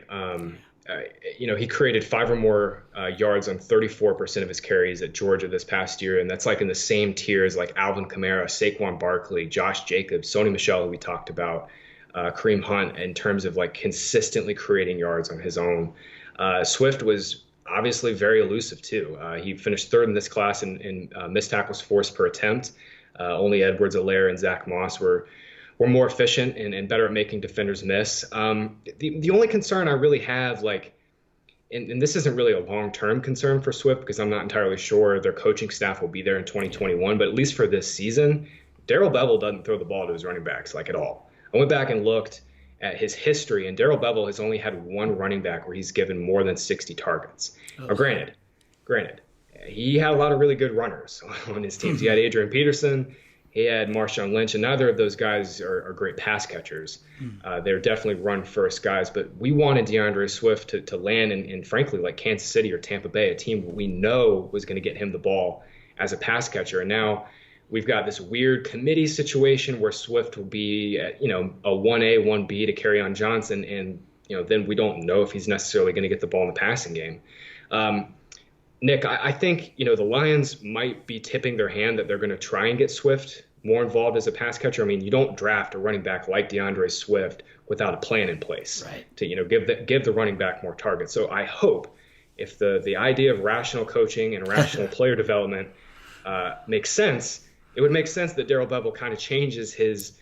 He created 5 or more yards on 34% of his carries at Georgia this past year, and that's in the same tiers Alvin Kamara, Saquon Barkley, Josh Jacobs, Sony Michel, who we talked about, Kareem Hunt, in terms of consistently creating yards on his own. Swift was obviously very elusive too. He finished third in this class in missed tackles forced per attempt. Only Edwards-Helaire and Zach Moss were more efficient and better at making defenders miss. The only concern I really have, and this isn't really a long-term concern for Swift because I'm not entirely sure their coaching staff will be there in 2021, but at least for this season, Darrell Bevell doesn't throw the ball to his running backs at all. I went back and looked at his history, and Darrell Bevell has only had one running back where he's given more than 60 targets. Now, granted, he had a lot of really good runners on his teams. He had Adrian Peterson. He had Marshawn Lynch, and neither of those guys are great pass catchers. They're definitely run-first guys, but we wanted Dioner Swift to land in, frankly, like Kansas City or Tampa Bay, a team we know was going to get him the ball as a pass catcher. And now we've got this weird committee situation where Swift will be, a 1A, 1B to Kerryon Johnson, and then we don't know if he's necessarily going to get the ball in the passing game. Nick, I think, the Lions might be tipping their hand that they're going to try and get Swift more involved as a pass catcher. I mean, you don't draft a running back like Dioner Swift without a plan in place to, give the running back more targets. So I hope if the idea of rational coaching and rational player development makes sense, it would make sense that Darrell Bevell kind of changes his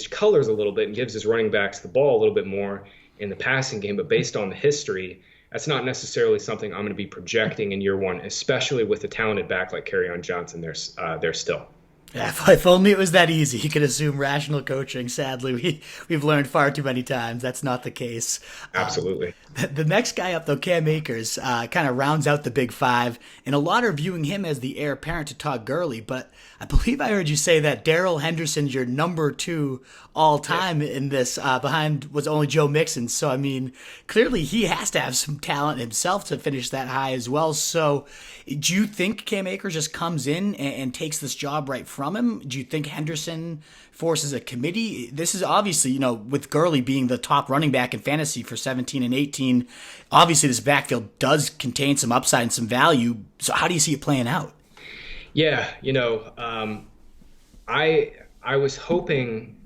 colors a little bit and gives his running backs the ball a little bit more in the passing game. But based on the history, that's not necessarily something I'm going to be projecting in year one, especially with a talented back like Kerryon Johnson there still. Yeah, if only it was that easy. You could assume rational coaching. Sadly, we've learned far too many times that's not the case. Absolutely. The next guy up, though, Cam Akers, kind of rounds out the big five, and a lot are viewing him as the heir apparent to Todd Gurley, but I believe I heard you say that Darrell Henderson's your number 2 all-time in this, behind was only Joe Mixon. So, I mean, clearly he has to have some talent himself to finish that high as well. So, do you think Cam Akers just comes in and takes this job right from him? Do you think Henderson forces a committee? This is obviously, with Gurley being the top running back in fantasy for 17 and 18, obviously this backfield does contain some upside and some value. So how do you see it playing out? Yeah, I was hoping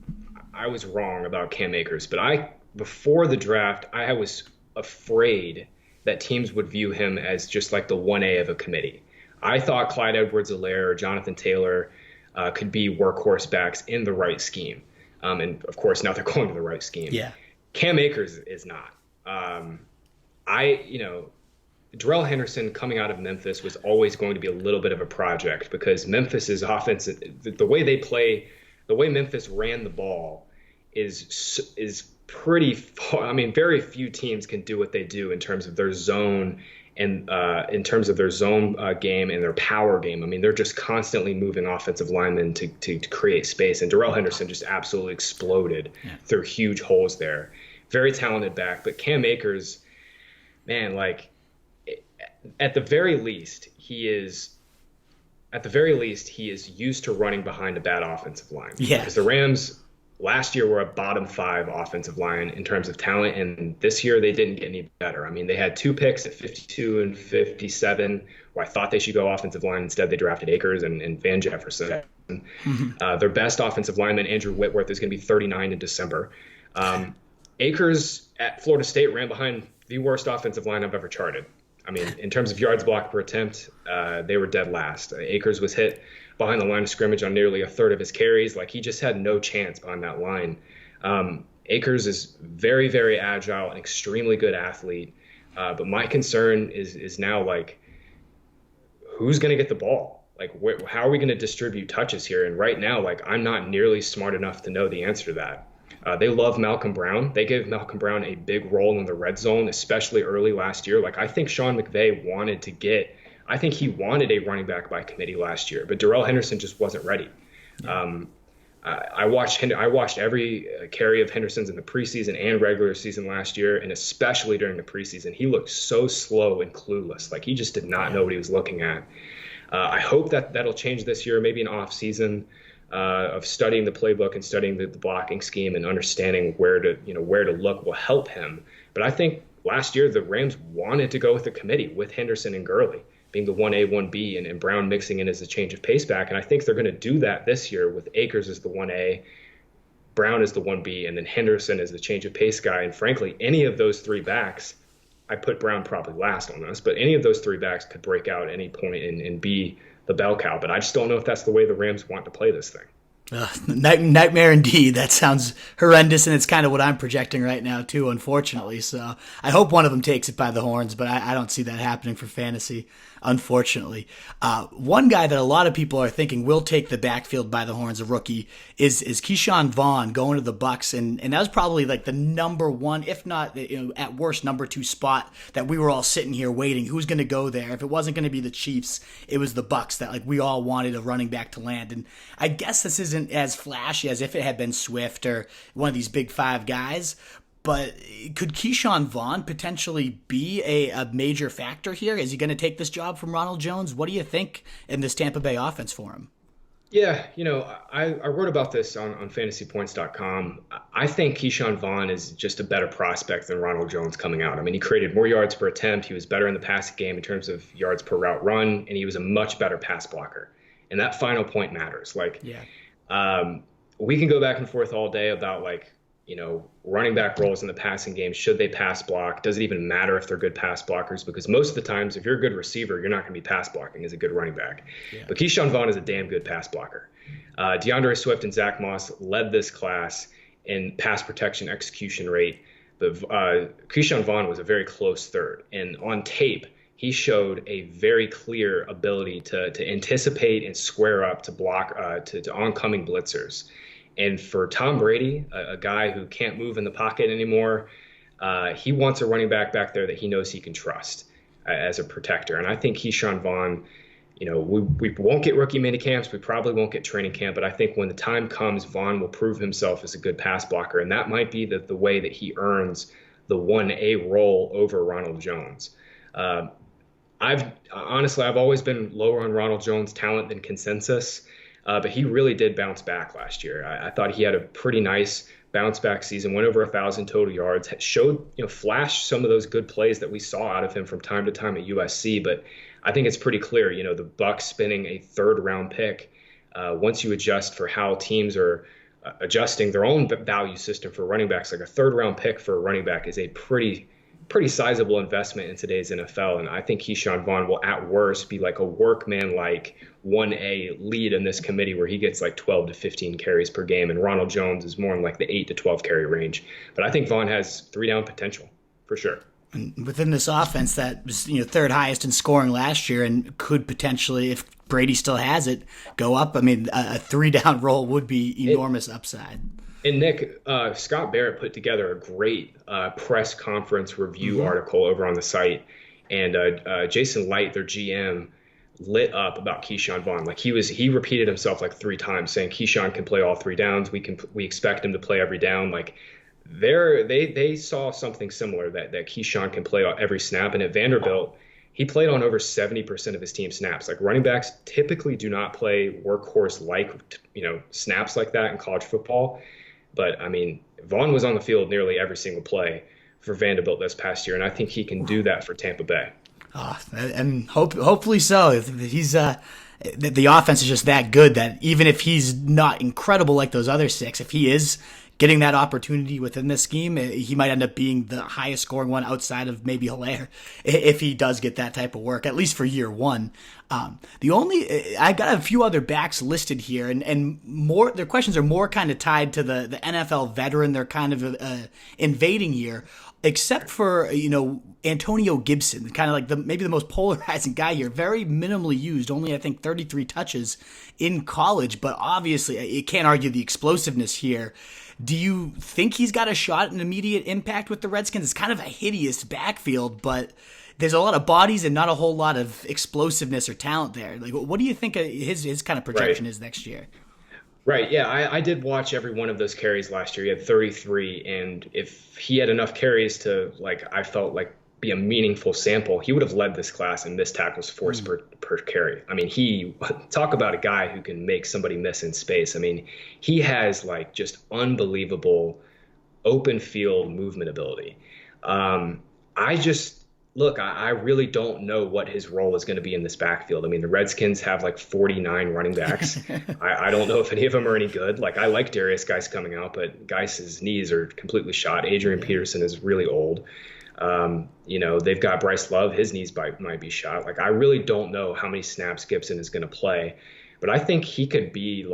I was wrong about Cam Akers, but before the draft, I was afraid that teams would view him as just like the 1A of a committee. I thought Clyde Edwards-Helaire or Jonathan Taylor could be workhorse backs in the right scheme. And of course, now they're going to the right scheme. Yeah. Cam Akers is not. Darrell Henderson coming out of Memphis was always going to be a little bit of a project because Memphis's offense, the way they play, the way Memphis ran the ball is pretty far. I mean, very few teams can do what they do in terms of their zone and in terms of their zone game and their power game. I mean, they're just constantly moving offensive linemen to create space. And Darrell Henderson just absolutely exploded through huge holes there. Very talented back. But Cam Akers, man, at the very least, he is used to running behind a bad offensive line. Yeah. Because the Rams last year were a bottom 5 offensive line in terms of talent, and this year they didn't get any better. I mean, they had 2 picks at 52 and 57, where I thought they should go offensive line. Instead, they drafted Akers and Van Jefferson. Their best offensive lineman, Andrew Whitworth, is going to be 39 in December. Akers at Florida State ran behind the worst offensive line I've ever charted. I mean, in terms of yards blocked per attempt, they were dead last. Akers was hit behind the line of scrimmage on nearly a third of his carries. He just had no chance behind that line. Akers is very, very agile, an extremely good athlete. But my concern is now, who's going to get the ball? How are we going to distribute touches here? And right now, I'm not nearly smart enough to know the answer to that. They love Malcolm Brown. They gave Malcolm Brown a big role in the red zone, especially early last year. I think Sean McVay he wanted a running back by committee last year, but Darrell Henderson just wasn't ready. I watched every carry of Henderson's in the preseason and regular season last year, and especially during the preseason. He looked so slow and clueless. He just did not know what he was looking at. I hope that'll change this year, maybe an off season of studying the playbook and studying the blocking scheme and understanding where to look will help him. But I think last year the Rams wanted to go with the committee with Henderson and Gurley being the 1A, 1B, and Brown mixing in as a change of pace back. And I think they're going to do that this year with Akers as the 1A, Brown as the 1B, and then Henderson as the change of pace guy. And frankly, any of those 3 backs, I put Brown probably last on this, but any of those 3 backs could break out at any point and be the bell cow. But I just don't know if that's the way the Rams want to play this thing. Nightmare indeed. That sounds horrendous, and it's kind of what I'm projecting right now too, unfortunately. So I hope one of them takes it by the horns, but I don't see that happening for fantasy, unfortunately. One guy that a lot of people are thinking will take the backfield by the horns, a rookie, is Keyshawn Vaughn going to the Bucs, and that was probably the number 1, if not at worst number 2 spot that we were all sitting here waiting. Who's going to go there? If it wasn't going to be the Chiefs, it was the Bucs that we all wanted a running back to land. And I guess this is wasn't as flashy as if it had been Swift or one of these big five guys. But could Keyshawn Vaughn potentially be a major factor here? Is he going to take this job from Ronald Jones? What do you think in this Tampa Bay offense for him? Yeah, I wrote about this on FantasyPoints.com. I think Keyshawn Vaughn is just a better prospect than Ronald Jones coming out. I mean, he created more yards per attempt. He was better in the passing game in terms of yards per route run, and he was a much better pass blocker. And that final point matters. We can go back and forth all day about running back roles in the passing game. Should they pass block? Does it even matter if they're good pass blockers? Because most of the times, if you're a good receiver, you're not going to be pass blocking as a good running back. Yeah. But Keyshawn Vaughn is a damn good pass blocker. Dioner Swift and Zach Moss led this class in pass protection execution rate. But Keyshawn Vaughn was a very close third. And on tape, he showed a very clear ability to anticipate and square up to block to oncoming blitzers. And for Tom Brady, a guy who can't move in the pocket anymore, he wants a running back there that he knows he can trust as a protector. And I think Keyshawn Vaughn, we won't get rookie mini camps. We probably won't get training camp. But I think when the time comes, Vaughn will prove himself as a good pass blocker. And that might be the way that he earns the 1A role over Ronald Jones. I've always been lower on Ronald Jones' talent than consensus. But he really did bounce back last year. I thought he had a pretty nice bounce back season, went over 1,000 total yards, flashed some of those good plays that we saw out of him from time to time at USC. But I think it's pretty clear, the Bucs spending a third round pick, once you adjust for how teams are adjusting their own value system for running backs, like a third round pick for a running back is a pretty sizable investment in today's NFL. And I think Keyshawn Vaughn will at worst be like a workman-like 1A lead in this committee where he gets like 12 to 15 carries per game. And Ronald Jones is more in like the 8 to 12 carry range. But I think Vaughn has 3-down potential for sure. And within this offense that was third highest in scoring last year and could potentially, if Brady still has it, go up. I mean, a 3-down role would be enormous upside. And Nick, Scott Barrett put together a great press conference review article over on the site. And Jason Light, their GM, lit up about Keyshawn Vaughn. Like he repeated himself like 3 times saying Keyshawn can play all 3 downs. We expect him to play every down. Like they saw something similar that Keyshawn can play every snap. And at Vanderbilt, he played on over 70% of his team snaps. Like running backs typically do not play workhorse-like, snaps like that in college football. But I mean, Vaughn was on the field nearly every single play for Vanderbilt this past year, and I think he can do that for Tampa Bay. And hopefully so. He's the offense is just that good that even if he's not incredible like those other 6, if he is getting that opportunity within this scheme, he might end up being the highest scoring one outside of maybe Helaire if he does get that type of work, at least for year one. I got a few other backs listed here, and more. Their questions are more kind of tied to the NFL veteran they're kind of invading here, except for Antonio Gibson, kind of like maybe the most polarizing guy here. Very minimally used, only I think 33 touches in college, but obviously you can't argue the explosiveness here. Do you think he's got a shot at an immediate impact with the Redskins? It's kind of a hideous backfield, but there's a lot of bodies and not a whole lot of explosiveness or talent there. Like, what do you think his kind of projection is next year? Right. Yeah, I did watch every one of those carries last year. He had 33, and if he had enough carries to, I felt like be a meaningful sample, he would have led this class in missed tackles forced per carry. I mean, talk about a guy who can make somebody miss in space. I mean, he has just unbelievable open field movement ability. I really don't know what his role is going to be in this backfield. I mean, the Redskins have 49 running backs. I don't know if any of them are any good. I like Darius Geis coming out, but Geis's knees are completely shot. Adrian Peterson is really old. They've got Bryce Love. His knees might be shot. I really don't know how many snaps Gibson is going to play, but I think he could be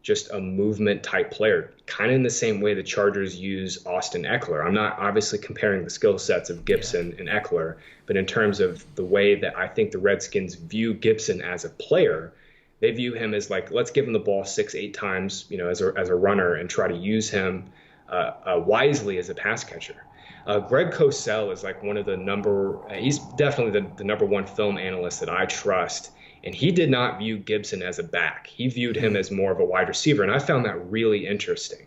just a movement type player, kind of in the same way the Chargers use Austin Eckler. I'm not obviously comparing the skill sets of Gibson and Eckler, but in terms of the way that I think the Redskins view Gibson as a player, they view him as let's give him the ball 6-8 times, as a runner and try to use him wisely as a pass catcher. Greg Cosell is one of the he's definitely the number one film analyst that I trust And he did not view Gibson as a back. He viewed him as more of a wide receiver. And I found that really interesting.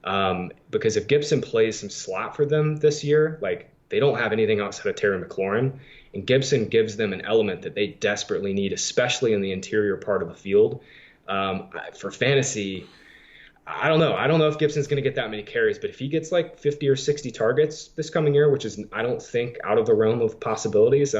Because if Gibson plays some slot for them this year, like they don't have anything outside of Terry McLaurin, and Gibson gives them an element that they desperately need, especially in the interior part of the field. For fantasy, I don't know. I don't know if Gibson's going to get that many carries, but if he gets like 50 or 60 targets this coming year, which is, I don't think, out of the realm of possibilities,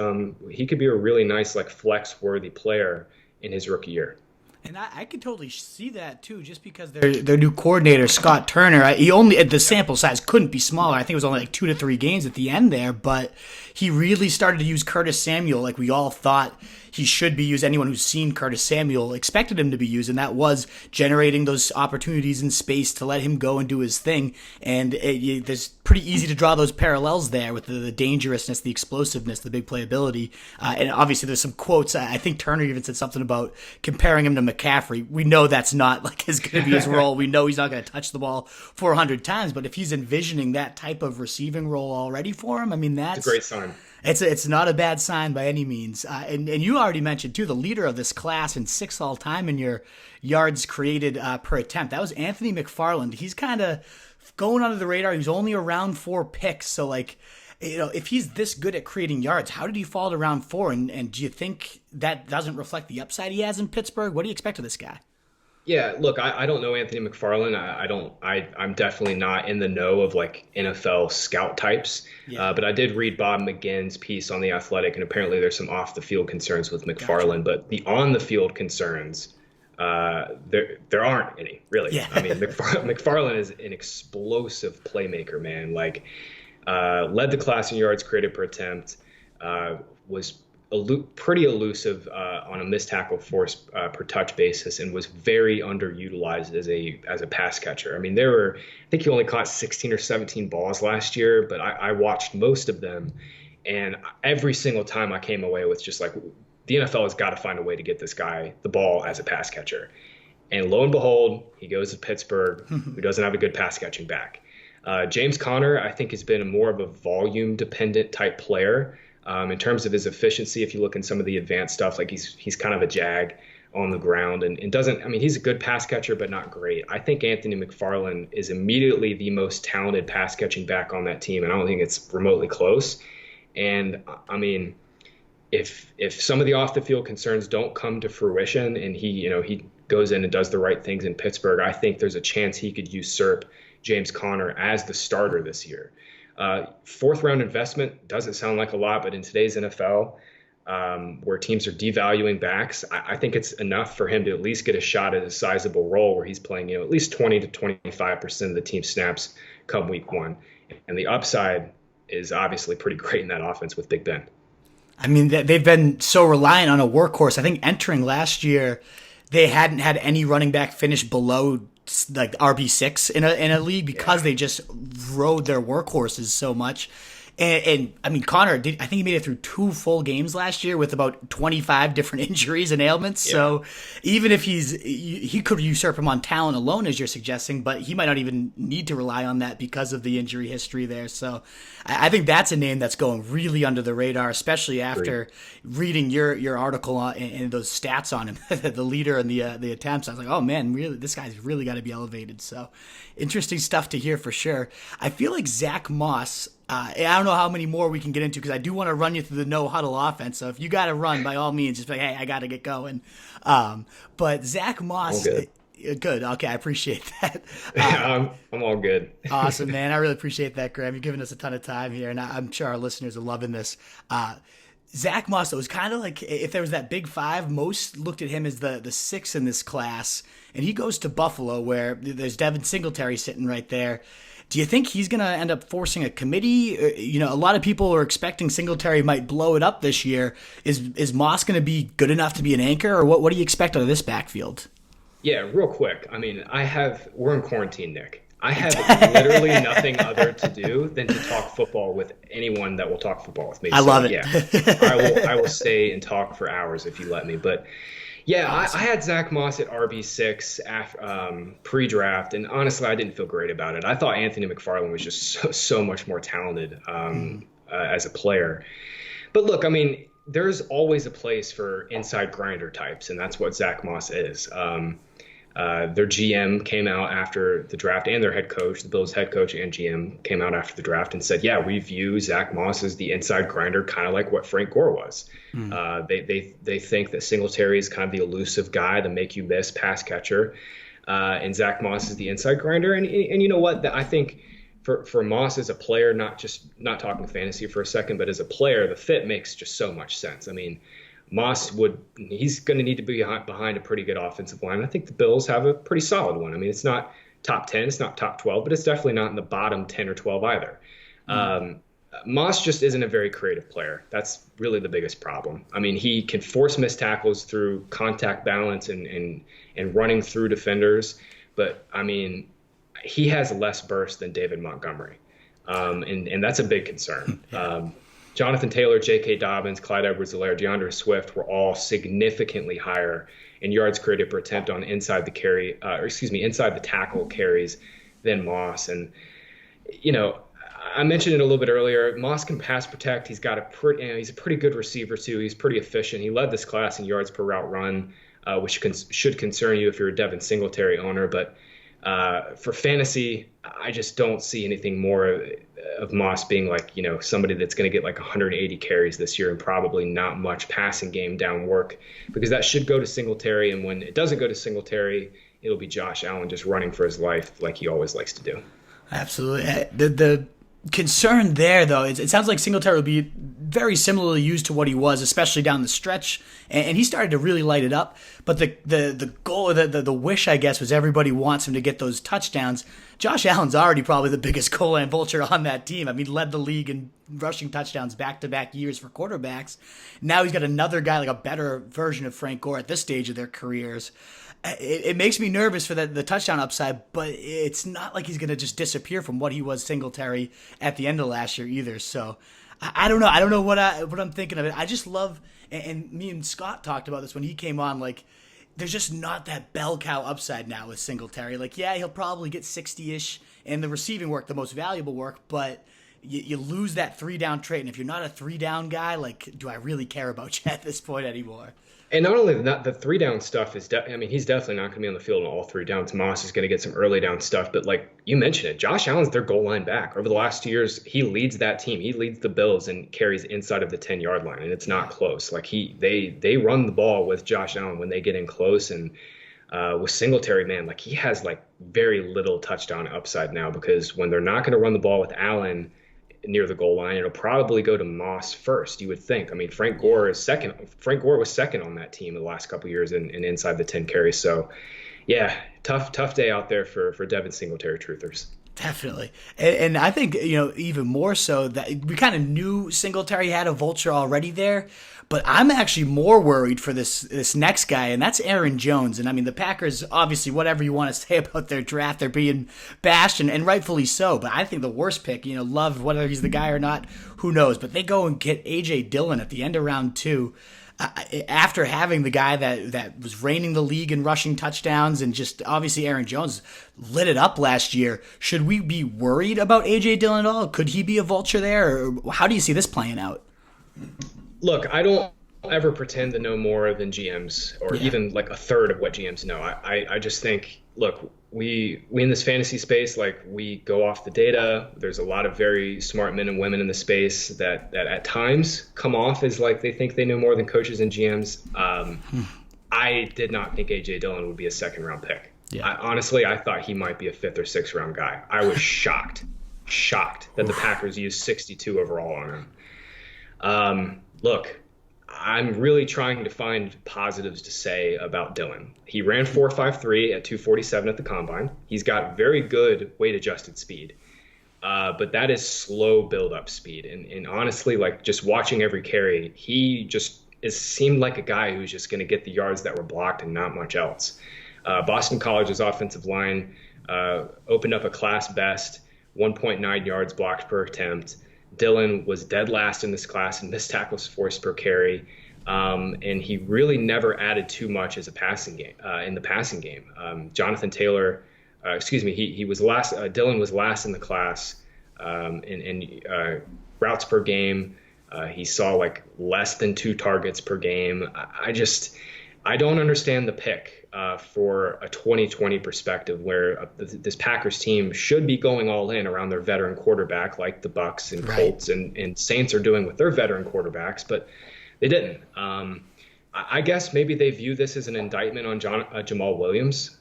he could be a really nice, like, flex-worthy player in his rookie year. And I could totally see that too, just because their new coordinator, Scott Turner, he only, the sample size couldn't be smaller. I think it was only like 2 to 3 games at the end there, but he really started to use Curtis Samuel like we all thought he should be used. Anyone who's seen Curtis Samuel expected him to be used, and that was generating those opportunities in space to let him go and do his thing. And there's pretty easy to draw those parallels there with the dangerousness, the explosiveness, the big playability. And obviously there's some quotes. I think Turner even said something about comparing him to McCaffrey. We know that's not like going to be his role. We know he's not going to touch the ball 400 times, but if he's envisioning that type of receiving role already for him, I mean, that's a great sign. It's not a bad sign by any means. And you already mentioned, too, the leader of this class and 6th all-time in your yards created per attempt. That was Anthony McFarland. He's kind of going under the radar. He's only around 4 picks. So, like, you know, if he's this good at creating yards, how did he fall to round 4? And do you think that doesn't reflect the upside he has in Pittsburgh? What do you expect of this guy? Yeah, look, I don't know Anthony McFarland. I'm definitely not in the know of like NFL scout types. Yeah. But I did read Bob McGinn's piece on The Athletic, and apparently there's some off the field concerns with McFarland, But the on the field concerns, there aren't any really. Yeah. I mean, McFarland is an explosive playmaker, man. Like, led the class in yards created per attempt, was pretty elusive on a missed tackle force per touch basis, and was very underutilized as a pass catcher. I mean, I think he only caught 16 or 17 balls last year, but I watched most of them, and every single time I came away with just like, the NFL has got to find a way to get this guy the ball as a pass catcher. And lo and behold, he goes to Pittsburgh, who doesn't have a good pass catching back. James Conner, I think, has been more of a volume dependent type player. In terms of his efficiency, if you look in some of the advanced stuff, like he's kind of a jag on the ground and doesn't, I mean, he's a good pass catcher, but not great. I think Anthony McFarland is immediately the most talented pass catching back on that team, and I don't think it's remotely close. And I mean, if some of the off the field concerns don't come to fruition and he goes in and does the right things in Pittsburgh, I think there's a chance he could usurp James Conner as the starter this year. 4th round investment doesn't sound like a lot, but in today's NFL, where teams are devaluing backs, I think it's enough for him to at least get a shot at a sizable role where he's playing, at least 20 to 25% of the team snaps come week 1. And the upside is obviously pretty great in that offense with Big Ben. I mean, they've been so reliant on a workhorse. I think entering last year, they hadn't had any running back finish below like RB6 in a league because they just rode their workhorses so much. And I mean, Connor, I think he made it through 2 full games last year with about 25 different injuries and ailments. Yeah. So even if he could usurp him on talent alone, as you're suggesting, but he might not even need to rely on that because of the injury history there. So I think that's a name that's going really under the radar, especially after reading your article and those stats on him, the leader and the attempts. I was like, oh man, really, this guy's really got to be elevated. So interesting stuff to hear for sure. I feel like Zach Moss, I don't know how many more we can get into because I do want to run you through the no huddle offense. So if you got to run, by all means, just be like, hey, I got to get going. But Zach Moss, good. Okay, I appreciate that. I'm all good. Awesome, man. I really appreciate that, Graham. You're giving us a ton of time here, and I'm sure our listeners are loving this. Zach Moss, though, was kind of like, if there was that big 5, most looked at him as the 6 in this class, and he goes to Buffalo where there's Devin Singletary sitting right there. Do you think he's going to end up forcing a committee? A lot of people are expecting Singletary might blow it up this year. Is Moss going to be good enough to be an anchor, or what do you expect out of this backfield? Yeah, real quick. I mean, we're in quarantine, Nick. I have literally nothing other to do than to talk football with anyone that will talk football with me. I love it. Yeah, I will stay and talk for hours if you let me. But yeah, awesome. I had Zach Moss at RB6 pre-draft, and honestly, I didn't feel great about it. I thought Anthony McFarland was just so much more talented as a player. But look, I mean, there's always a place for inside grinder types, and that's what Zach Moss is. Their GM came out after the draft, and their head coach, the Bills head coach and GM, came out after the draft and said, "Yeah, we view Zach Moss as the inside grinder, kind of like what Frank Gore was." They think that Singletary is kind of the elusive guy, the make you miss pass catcher, and Zach Moss is the inside grinder. And you know what? I think for Moss as a player, not talking fantasy for a second, but as a player, the fit makes just so much sense. I mean, he's going to need to be behind a pretty good offensive line. I think the Bills have a pretty solid one. I mean, it's not top 10, it's not top 12, but it's definitely not in the bottom 10 or 12 either. Moss just isn't a very creative player. That's really the biggest problem. I mean, he can force missed tackles through contact balance and running through defenders, but I mean, he has less burst than David Montgomery, and that's a big concern. Jonathan Taylor, JK Dobbins, Clyde Edwards-Helaire, Dioner Swift were all significantly higher in yards created per attempt on inside the tackle carries than Moss. And, you know, I mentioned it a little bit earlier. Moss can pass protect. He's got he's a pretty good receiver too. He's pretty efficient. He led this class in yards per route run, which should concern you if you're a Devin Singletary owner. But for fantasy, I just don't see anything more of Moss being like, you know, somebody that's going to get like 180 carries this year and probably not much passing game down work, because that should go to Singletary. And when it doesn't go to Singletary, it'll be Josh Allen just running for his life like he always likes to do. Absolutely. The concern there, though, is it sounds like Singletary will be very similarly used to what he was, especially down the stretch, and he started to really light it up. But the goal, the wish, I guess, was everybody wants him to get those touchdowns. Josh Allen's already probably the biggest goal line vulture on that team. I mean, led the league in rushing touchdowns back-to-back years for quarterbacks. Now he's got another guy, like a better version of Frank Gore at this stage of their careers. It makes me nervous for the touchdown upside, but it's not like he's going to just disappear from what he was Singletary at the end of last year either. So I don't know. I don't know what I'm thinking of it. I just love, and me and Scott talked about this when he came on, like, there's just not that bell cow upside now with Singletary. Like, yeah, he'll probably get 60-ish and the receiving work, the most valuable work, but you lose that 3-down trait. And if you're not a 3-down guy, like, do I really care about you at this point anymore? And not only that, the 3-down stuff is, he's definitely not going to be on the field in all 3 downs. Moss is going to get some early down stuff. But like you mentioned it, Josh Allen's their goal line back. Over the last 2 years, he leads that team. He leads the Bills and carries inside of the 10-yard line, and it's not close. Like they run the ball with Josh Allen when they get in close. And with Singletary, man, like he has like very little touchdown upside now, because when they're not going to run the ball with Allen near the goal line, it'll probably go to Moss first, you would think. I mean, Frank Gore was second on that team in the last couple of years and inside the 10 carries. So yeah, tough day out there for Devin Singletary truthers. Definitely. And I think, you know, even more so that we kind of knew Singletary had a vulture already there, but I'm actually more worried for this next guy, and that's Aaron Jones. And I mean, the Packers, obviously, whatever you want to say about their draft, they're being bashed, and rightfully so. But I think the worst pick, you know, Love, whether he's the guy or not, who knows? But they go and get A.J. Dillon at the end of round 2. After having the guy that was reigning the league in rushing touchdowns, and just obviously Aaron Jones lit it up last year, should we be worried about A.J. Dillon at all? Could he be a vulture there? Or how do you see this playing out? Look, I don't ever pretend to know more than GMs, or even like a third of what GMs know. I just think, look, we in this fantasy space, like, we go off the data. There's a lot of very smart men and women in the space that at times come off as like they think they know more than coaches and GMs. I did not think A.J. Dillon would be a second-round pick. Yeah. Honestly, I thought he might be a 5th or 6th round guy. I was shocked that the Packers used 62 overall on him. Look, I'm really trying to find positives to say about Dillon. He ran 4.53 at 247 at the combine. He's got very good weight-adjusted speed, but that is slow build-up speed. And honestly, like, just watching every carry, he just seemed like a guy who's just going to get the yards that were blocked and not much else. Boston College's offensive line opened up a class best 1.9 yards blocked per attempt. Dillon was dead last in this class in missed tackles forced per carry, and he really never added too much as a passing game in the passing game. Jonathan Taylor, he was last. Dillon was last in the class in routes per game, He saw like less than 2 targets per game. I don't understand the pick for a 2020 perspective where this Packers team should be going all in around their veteran quarterback like the Bucs and Colts and Saints are doing with their veteran quarterbacks, but they didn't. I guess maybe they view this as an indictment on Jamal Williams.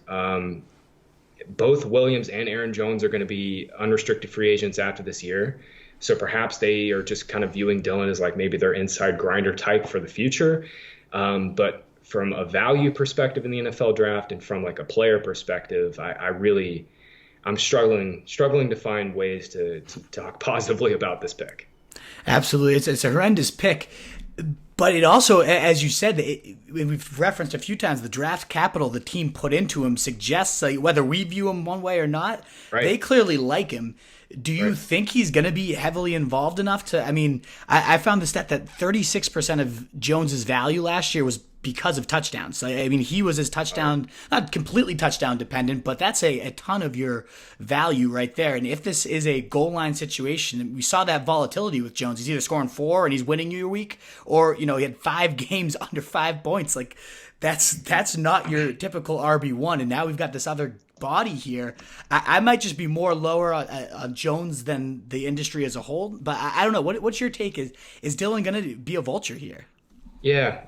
Both Williams and Aaron Jones are going to be unrestricted free agents after this year. So perhaps they are just kind of viewing Dillon as like maybe their inside grinder type for the future. But from a value perspective in the NFL draft and from like a player perspective, I'm struggling to find ways to talk positively about this pick. Absolutely. It's a horrendous pick. But it also, as you said, we've referenced a few times, the draft capital the team put into him suggests, like, whether we view him one way or not, they clearly like him. Do you think he's going to be heavily involved enough to, I found the stat that 36% of Jones's value last year was because of touchdowns. He was his touchdown, not completely touchdown dependent, but that's a ton of your value right there. And if this is a goal line situation, we saw that volatility with Jones. He's either scoring 4 and he's winning you a week, or, he had 5 games under 5 points. Like, that's not your typical RB1. And now we've got this other body here. I might just be more lower on Jones than the industry as a whole, but I don't know. What's your take? Is Dillon going to be a vulture here? Yeah,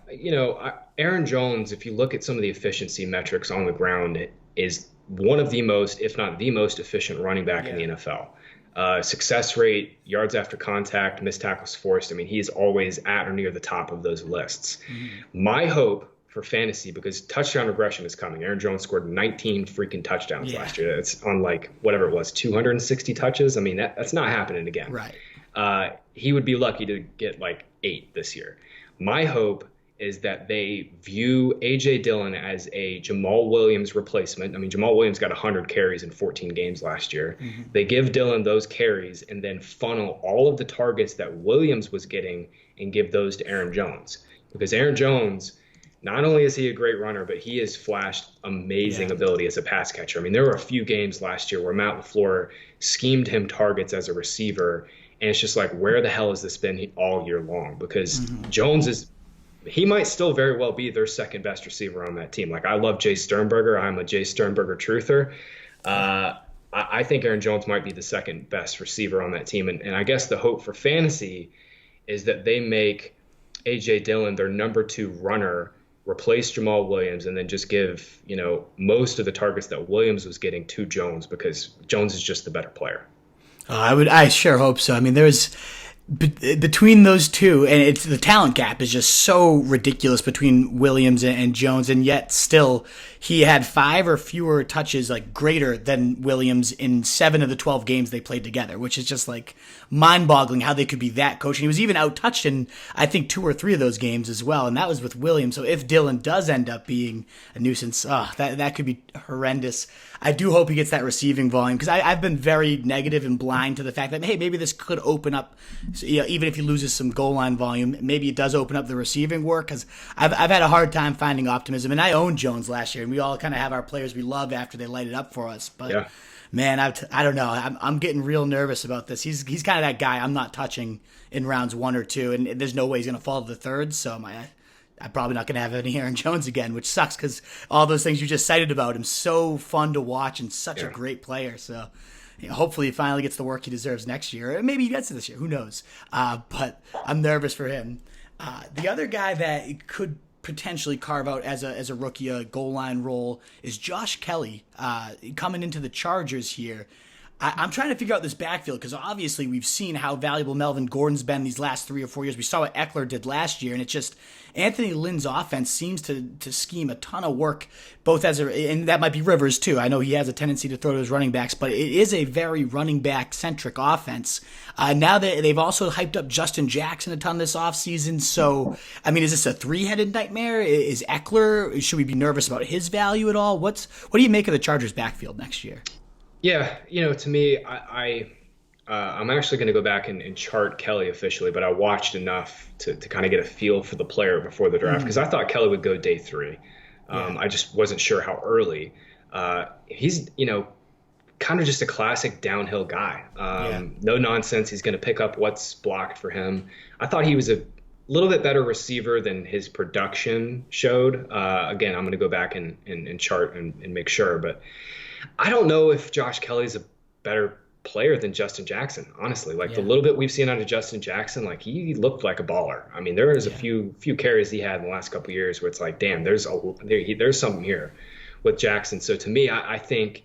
Aaron Jones, if you look at some of the efficiency metrics on the ground, is one of the most, if not the most efficient running back in the NFL. Success rate, yards after contact, missed tackles forced. He is always at or near the top of those lists. Mm-hmm. My hope for fantasy, because touchdown regression is coming. Aaron Jones scored 19 freaking touchdowns last year. It's on whatever it was, 260 touches. That's not happening again. Right. He would be lucky to get 8 this year. My hope is that they view A.J. Dillon as a Jamal Williams replacement. Jamal Williams got 100 carries in 14 games last year. Mm-hmm. They give Dillon those carries and then funnel all of the targets that Williams was getting and give those to Aaron Jones. Because Aaron Jones, not only is he a great runner, but he has flashed amazing ability as a pass catcher. There were a few games last year where Matt LaFleur schemed him targets as a receiver. And it's just where the hell has this been all year long? Because Jones he might still very well be their second best receiver on that team. I love Jay Sternberger. I'm a Jay Sternberger truther. I think Aaron Jones might be the second best receiver on that team. And I guess the hope for fantasy is that they make A.J. Dillon their number 2 runner, replace Jamal Williams, and then just give, most of the targets that Williams was getting to Jones, because Jones is just the better player. I sure hope so. There's between those two, and it's the talent gap is just so ridiculous between Williams and Jones, and yet still he had 5 or fewer touches greater than Williams in 7 of the 12 games they played together, which is just mind-boggling how they could be that coach. And he was even out-touched in I think 2 or 3 of those games as well, and that was with Williams. So if Dillon does end up being a nuisance, that could be horrendous. I do hope he gets that receiving volume, because I've been very negative and blind to the fact that, hey, maybe this could open up, even if he loses some goal line volume, maybe it does open up the receiving work, because I've had a hard time finding optimism. And I owned Jones last year, and we all kind of have our players we love after they light it up for us. But, man, I don't know. I'm getting real nervous about this. He's kind of that guy I'm not touching in rounds 1 or 2, and there's no way he's going to fall to the 3rd, so I'm probably not going to have any Aaron Jones again, which sucks, because all those things you just cited about him, so fun to watch and such a great player. So hopefully he finally gets the work he deserves next year. Or maybe he gets it this year. Who knows? But I'm nervous for him. The other guy that could potentially carve out as a rookie a goal line role is Josh Kelly, coming into the Chargers here. I'm trying to figure out this backfield, because obviously we've seen how valuable Melvin Gordon's been these last 3 or 4 years. We saw what Eckler did last year, and it's just Anthony Lynn's offense seems to scheme a ton of work, both and that might be Rivers too. I know he has a tendency to throw to his running backs, but it is a very running back centric offense. Now that they've also hyped up Justin Jackson a ton this offseason. So, is this a 3-headed nightmare? Is Eckler, should we be nervous about his value at all? What do you make of the Chargers backfield next year? Yeah, to me, I'm actually going to go back and chart Kelly officially, but I watched enough to kind of get a feel for the player before the draft, because I thought Kelly would go day 3. I just wasn't sure how early. He's, kind of just a classic downhill guy. No nonsense. He's going to pick up what's blocked for him. I thought he was a little bit better receiver than his production showed. Again, I'm going to go back and chart and make sure, but I don't know if Josh Kelly's a better player than Justin Jackson, honestly. Like the little bit we've seen out of Justin Jackson, like he looked like a baller. I mean, there was a few carries he had in the last couple of years where it's like, damn, there's something here with Jackson. So to me, I think,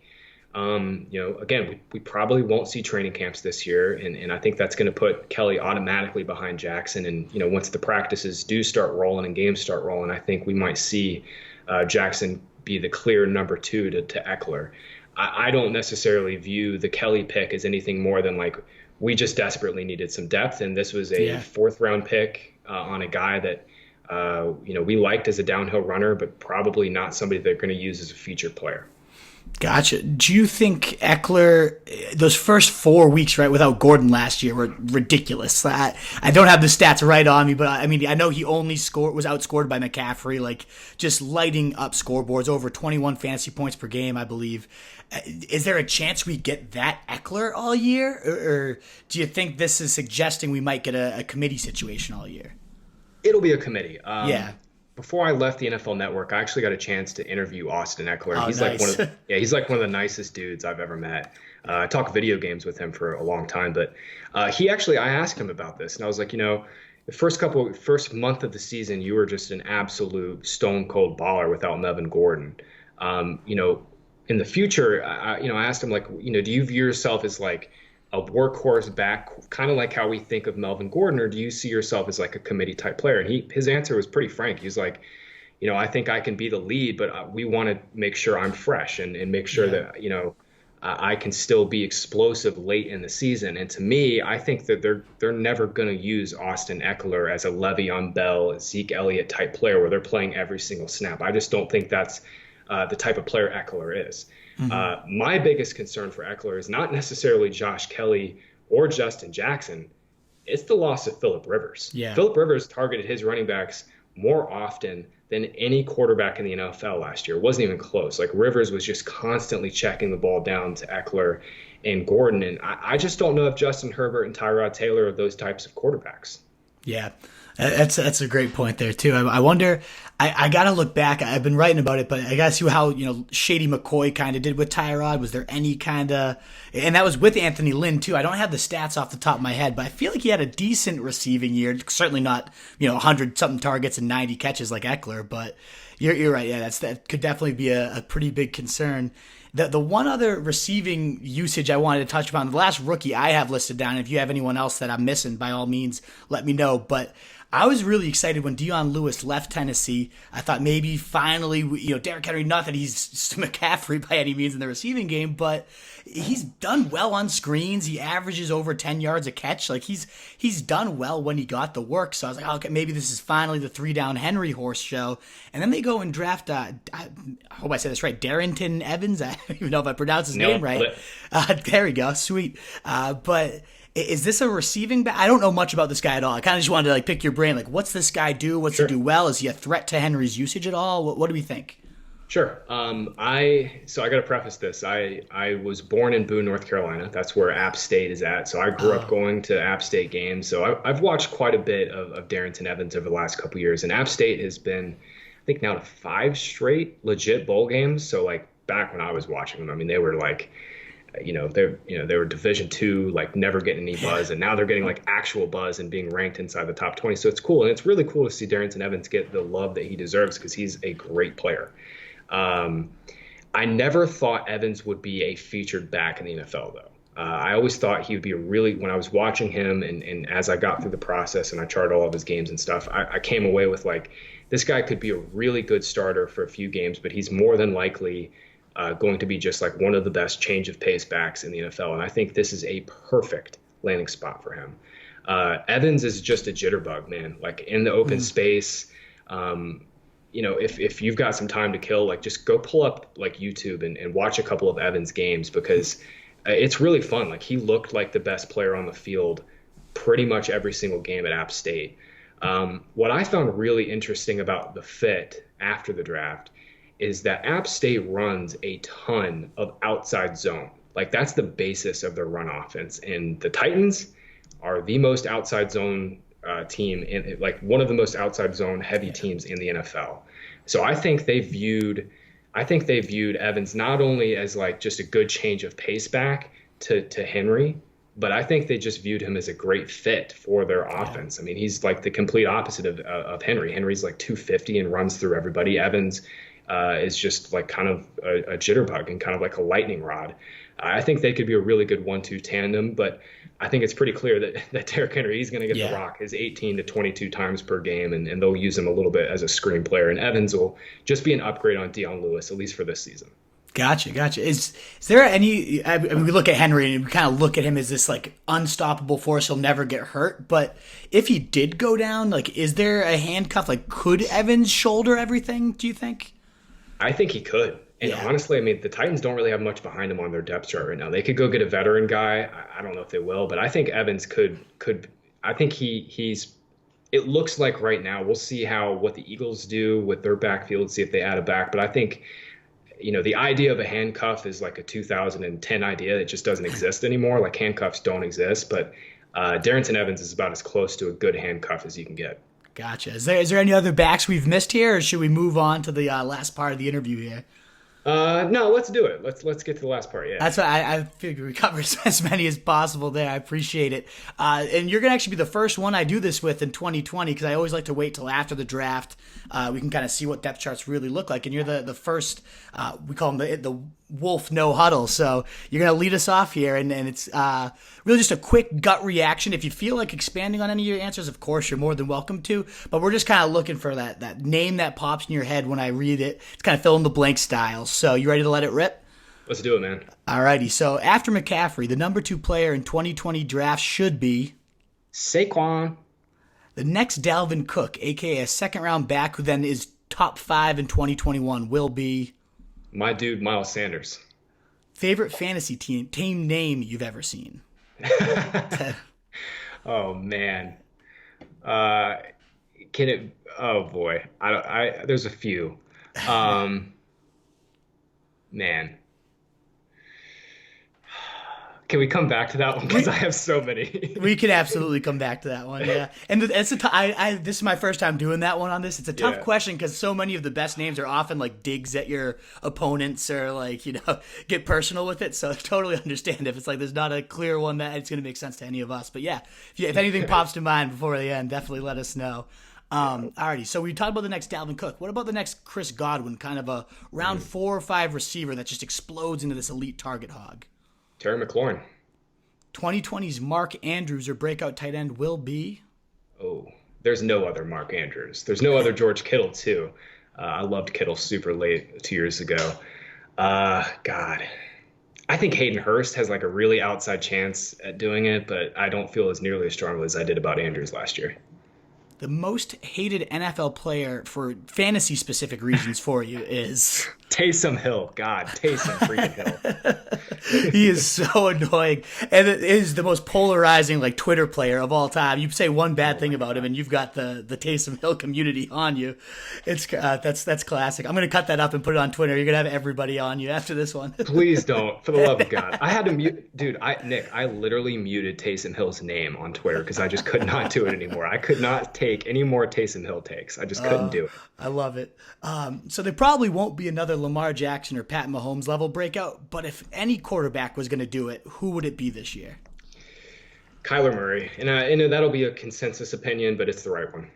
again, we probably won't see training camps this year, and I think that's going to put Kelly automatically behind Jackson. And once the practices do start rolling and games start rolling, I think we might see Jackson be the clear number 2 to Eckler. I don't necessarily view the Kelly pick as anything more than like we just desperately needed some depth, and this was a 4th round pick on a guy that we liked as a downhill runner, but probably not somebody they're going to use as a featured player. Gotcha. Do you think Eckler, those first 4 weeks, right, without Gordon last year were ridiculous? I don't have the stats right on me, but I mean, I know he only was outscored by McCaffrey, like just lighting up scoreboards, over 21 fantasy points per game, I believe. Is there a chance we get that Eckler all year? Or do you think this is suggesting we might get a committee situation all year? It'll be a committee. Before I left the NFL Network, I actually got a chance to interview Austin Eckler. Oh, he's nice. He's like one of the nicest dudes I've ever met. I talked video games with him for a long time, but I asked him about this, and I was like, the first month of the season, you were just an absolute stone cold baller without Melvin Gordon. In the future, I asked him, like, do you view yourself as like a workhorse back, kind of like how we think of Melvin Gordon, or do you see yourself as like a committee type player? And his answer was pretty frank. He's like, I think I can be the lead, but we want to make sure I'm fresh and make sure that, I can still be explosive late in the season. And to me, I think that they're never going to use Austin Eckler as a Le'Veon Bell, Zeke Elliott type player where they're playing every single snap. I just don't think that's the type of player Eckler is. My biggest concern for Eckler is not necessarily Josh Kelly or Justin Jackson. It's the loss of Phillip Rivers. Phillip Rivers targeted his running backs more often than any quarterback in the NFL last year. It wasn't even close. Like Rivers was just constantly checking the ball down to Eckler and Gordon. And I just don't know if Justin Herbert and Tyrod Taylor are those types of quarterbacks. Yeah, that's a great point there too. I wonder. I gotta look back. I've been writing about it, but I gotta see how Shady McCoy kind of did with Tyrod. Was there any kind of, and that was with Anthony Lynn too. I don't have the stats off the top of my head, but I feel like he had a decent receiving year. Certainly not 100 something targets and 90 catches like Eckler, but you're right. Yeah, that could definitely be a pretty big concern. The one other receiving usage I wanted to touch upon, the last rookie I have listed down. If you have anyone else that I'm missing, by all means, let me know. But I was really excited when Dion Lewis left Tennessee. I thought maybe finally, Derrick Henry, not that he's McCaffrey by any means in the receiving game, but he's done well on screens. He averages over 10 yards a catch. Like he's done well when he got the work. So I was like, okay, maybe this is finally the 3-down Henry horse show. And then they go and draft, I hope I said this right, Darrington Evans. I don't even know if I pronounced his name right. There we go. Sweet. But is this a receiving back? I don't know much about this guy at all. I kind of just wanted to pick your brain. Like, what's this guy do? What's he do well? Is he a threat to Henry's usage at all? What do we think? Sure. I got to preface this. I was born in Boone, North Carolina. That's where App State is at. So I grew up going to App State games. So I've watched quite a bit of Darrington Evans over the last couple of years. And App State has been, I think, now to 5 straight legit bowl games. So back when I was watching them, I mean, they were they were Division II, never getting any buzz, and now they're getting actual buzz and being ranked inside the top 20. So it's cool, and it's really cool to see Darrington Evans get the love that he deserves because he's a great player. I never thought Evans would be a featured back in the NFL, though. I always thought he would be when I was watching him and as I got through the process and I charted all of his games and stuff, I came away with this guy could be a really good starter for a few games, but he's more than likely going to be just one of the best change of pace backs in the NFL. And I think this is a perfect landing spot for him. Evans is just a jitterbug, man. In the open space, if you've got some time to kill, just go pull up YouTube and watch a couple of Evans games because it's really fun. He looked like the best player on the field pretty much every single game at App State. What I found really interesting about the fit after the draft is that App State runs a ton of outside zone. Like that's the basis of their run offense. And the Titans are the most outside zone team, in like one of the most outside zone heavy teams in the NFL. So I think they viewed Evans not only as like just a good change of pace back to Henry, but I think they just viewed him as a great fit for their offense. I mean, he's like the complete opposite of Henry. Henry's like 250 and runs through everybody. Evans is just like kind of a jitterbug and kind of like a lightning rod. I think they could be a really good 1-2 tandem, but I think it's pretty clear that Derrick Henry, he's going to get the rock his 18 to 22 times per game, and they'll use him a little bit as a screen player. And Evans will just be an upgrade on Dion Lewis, at least for this season. Gotcha. Is there any? I mean, we look at Henry and we kind of look at him as this like unstoppable force. He'll never get hurt. But if he did go down, like, is there a handcuff? Like, could Evans shoulder everything? Do you think? I think he could. And honestly, I mean, the Titans don't really have much behind them on their depth chart right now. They could go get a veteran guy. I don't know if they will, but I think Evans could. I think he's. It looks like right now we'll see what the Eagles do with their backfield, see if they add a back. But I think, the idea of a handcuff is like a 2010 idea. It just doesn't exist anymore. Like handcuffs don't exist. But Darrington Evans is about as close to a good handcuff as you can get. Gotcha. Is there any other backs we've missed here, or should we move on to the last part of the interview here? No, let's do it. Let's get to the last part. Yeah, that's what I figured we covered as many as possible there. I appreciate it. And you're gonna actually be the first one I do this with in 2020 because I always like to wait till after the draft. We can kind of see what depth charts really look like. And you're the first. We call them the Wolf No Huddle. So you're gonna lead us off here, and it's really just a quick gut reaction. If you feel like expanding on any of your answers, of course you're more than welcome to. But we're just kind of looking for that name that pops in your head when I read it. It's kind of fill in the blank style. So you ready to let it rip? Let's do it, man. Alrighty. So after McCaffrey, the number 2 player in 2020 draft should be Saquon. The next Dalvin Cook, aka a second round back who then is top 5 in 2021, will be my dude Miles Sanders. Favorite fantasy team name you've ever seen? Oh man. Can it? Oh boy. There's a few. Man. Can we come back to that one? Because I have so many. We can absolutely come back to that one, yeah. And this is my first time doing that one on this. It's a tough question because so many of the best names are often like digs at your opponents or like, get personal with it. So I totally understand if it's like there's not a clear one that it's going to make sense to any of us. But yeah, if anything pops to mind before the end, definitely let us know. Alrighty, so we talked about the next Dalvin Cook. What about the next Chris Godwin, kind of a round 4 or 5 receiver that just explodes into this elite target hog? Terry McLaurin. 2020's Mark Andrews or breakout tight end will be? Oh, there's no other Mark Andrews. There's no other George Kittle, too. I loved Kittle super late 2 years ago. God. I think Hayden Hurst has like a really outside chance at doing it, but I don't feel as nearly as strongly as I did about Andrews last year. The most hated NFL player for fantasy-specific reasons for you is... Taysom Hill. God, Taysom freaking Hill. He is so annoying. And it is the most polarizing like Twitter player of all time. You say one bad thing about him and you've got the Taysom Hill community on you. It's that's classic. I'm going to cut that up and put it on Twitter. You're going to have everybody on you after this one. Please don't. For the love of God. I had to mute. Dude, Nick, I literally muted Taysom Hill's name on Twitter because I just could not do it anymore. I could not take any more Taysom Hill takes. I just couldn't do it. I love it. So there probably won't be another Lamar Jackson or Pat Mahomes level breakout, but if any quarterback was going to do it, who would it be this year? Kyler Murray. And that'll be a consensus opinion, but it's the right one.